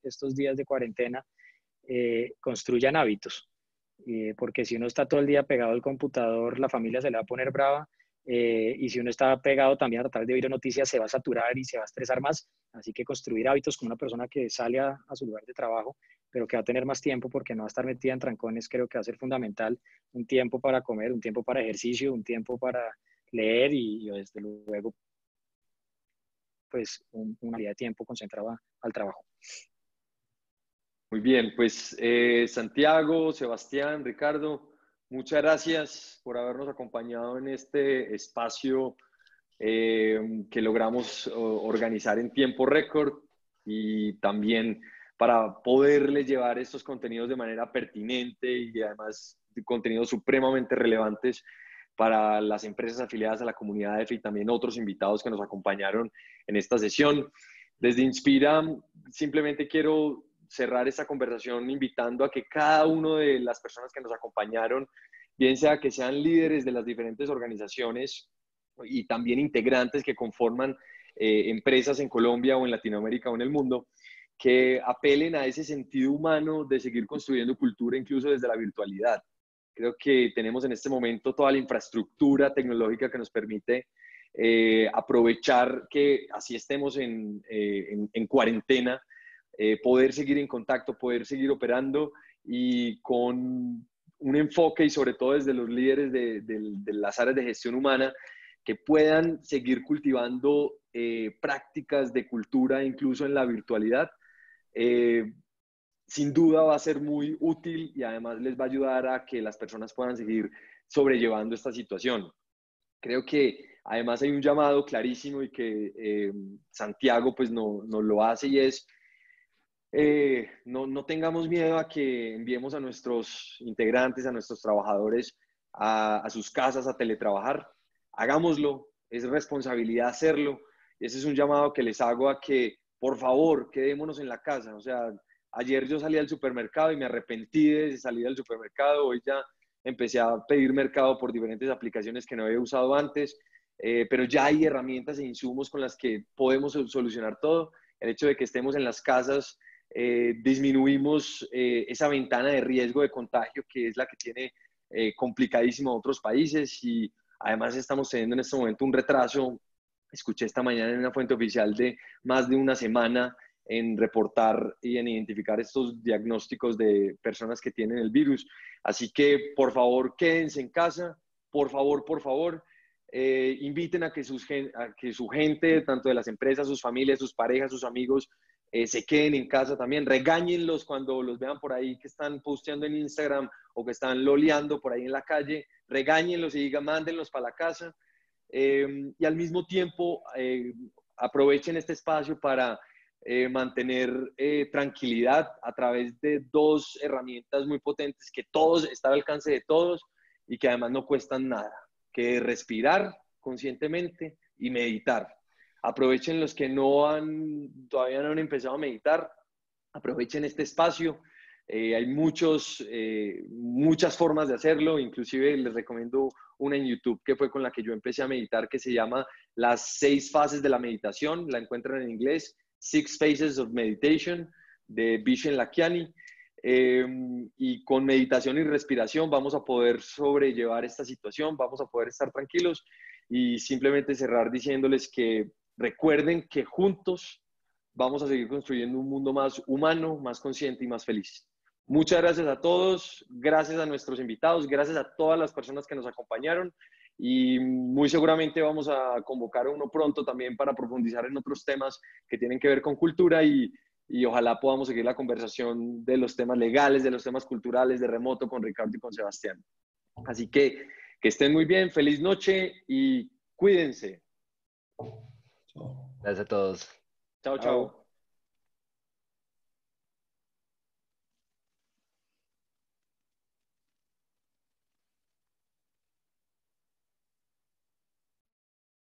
estos días de cuarentena, construyan hábitos. Porque si uno está todo el día pegado al computador, la familia se le va a poner brava. Y si uno está pegado también a tratar de oír noticias, se va a saturar y se va a estresar más. Así que construir hábitos como una persona que sale a su lugar de trabajo, pero que va a tener más tiempo porque no va a estar metida en trancones, creo que va a ser fundamental. Un tiempo para comer, un tiempo para ejercicio, un tiempo para leer y desde luego pues una vida de tiempo concentrada al trabajo. Muy bien, pues Santiago, Sebastián, Ricardo, muchas gracias por habernos acompañado en este espacio que logramos organizar en tiempo récord y también para poderles llevar estos contenidos de manera pertinente y además contenidos supremamente relevantes para las empresas afiliadas a la comunidad EFE y también otros invitados que nos acompañaron en esta sesión. Desde Inspira, simplemente quiero cerrar esta conversación invitando a que cada una de las personas que nos acompañaron, bien sea que sean líderes de las diferentes organizaciones y también integrantes que conforman empresas en Colombia o en Latinoamérica o en el mundo, que apelen a ese sentido humano de seguir construyendo cultura incluso desde la virtualidad. Creo que tenemos en este momento toda la infraestructura tecnológica que nos permite aprovechar que así estemos en cuarentena, poder seguir en contacto, poder seguir operando y con un enfoque y sobre todo desde los líderes de las áreas de gestión humana que puedan seguir cultivando prácticas de cultura incluso en la virtualidad. Sin duda va a ser muy útil y además les va a ayudar a que las personas puedan seguir sobrellevando esta situación. Creo que además hay un llamado clarísimo y que Santiago pues nos lo hace y es no tengamos miedo a que enviemos a nuestros integrantes, a nuestros trabajadores a sus casas a teletrabajar. Hagámoslo, es responsabilidad hacerlo. Ese es un llamado que les hago a que, por favor, quedémonos en la casa. O sea, ayer yo salí al supermercado y me arrepentí de salir al supermercado. Hoy ya empecé a pedir mercado por diferentes aplicaciones que no había usado antes, pero ya hay herramientas e insumos con las que podemos solucionar todo. El hecho de que estemos en las casas disminuimos esa ventana de riesgo de contagio que es la que tiene complicadísimo otros países y además estamos teniendo en este momento un retraso. Escuché esta mañana en una fuente oficial de más de una semana en reportar y en identificar estos diagnósticos de personas que tienen el virus. Así que, por favor, quédense en casa. Por favor, inviten a que su gente, tanto de las empresas, sus familias, sus parejas, sus amigos, se queden en casa también. Regáñenlos cuando los vean por ahí que están posteando en Instagram o que están loleando por ahí en la calle. Regáñenlos y digan, mándenlos para la casa. Y al mismo tiempo aprovechen este espacio para mantener tranquilidad a través de dos herramientas muy potentes que todos están al alcance de todos y que además no cuestan nada, que respirar conscientemente y meditar. Aprovechen los que todavía no han empezado a meditar, aprovechen este espacio. Hay muchas formas de hacerlo, inclusive les recomiendo una en YouTube que fue con la que yo empecé a meditar, que se llama Las 6 fases de la meditación, la encuentran en inglés, 6 Phases of Meditation, de Vishen Lakhiani. Y con meditación y respiración vamos a poder sobrellevar esta situación, vamos a poder estar tranquilos y simplemente cerrar diciéndoles que recuerden que juntos vamos a seguir construyendo un mundo más humano, más consciente y más feliz. Muchas gracias a todos, gracias a nuestros invitados, gracias a todas las personas que nos acompañaron y muy seguramente vamos a convocar a uno pronto también para profundizar en otros temas que tienen que ver con cultura y ojalá podamos seguir la conversación de los temas legales, de los temas culturales, de remoto con Ricardo y con Sebastián. Así que estén muy bien, feliz noche y cuídense. Chao. Gracias a todos. Chao, chao.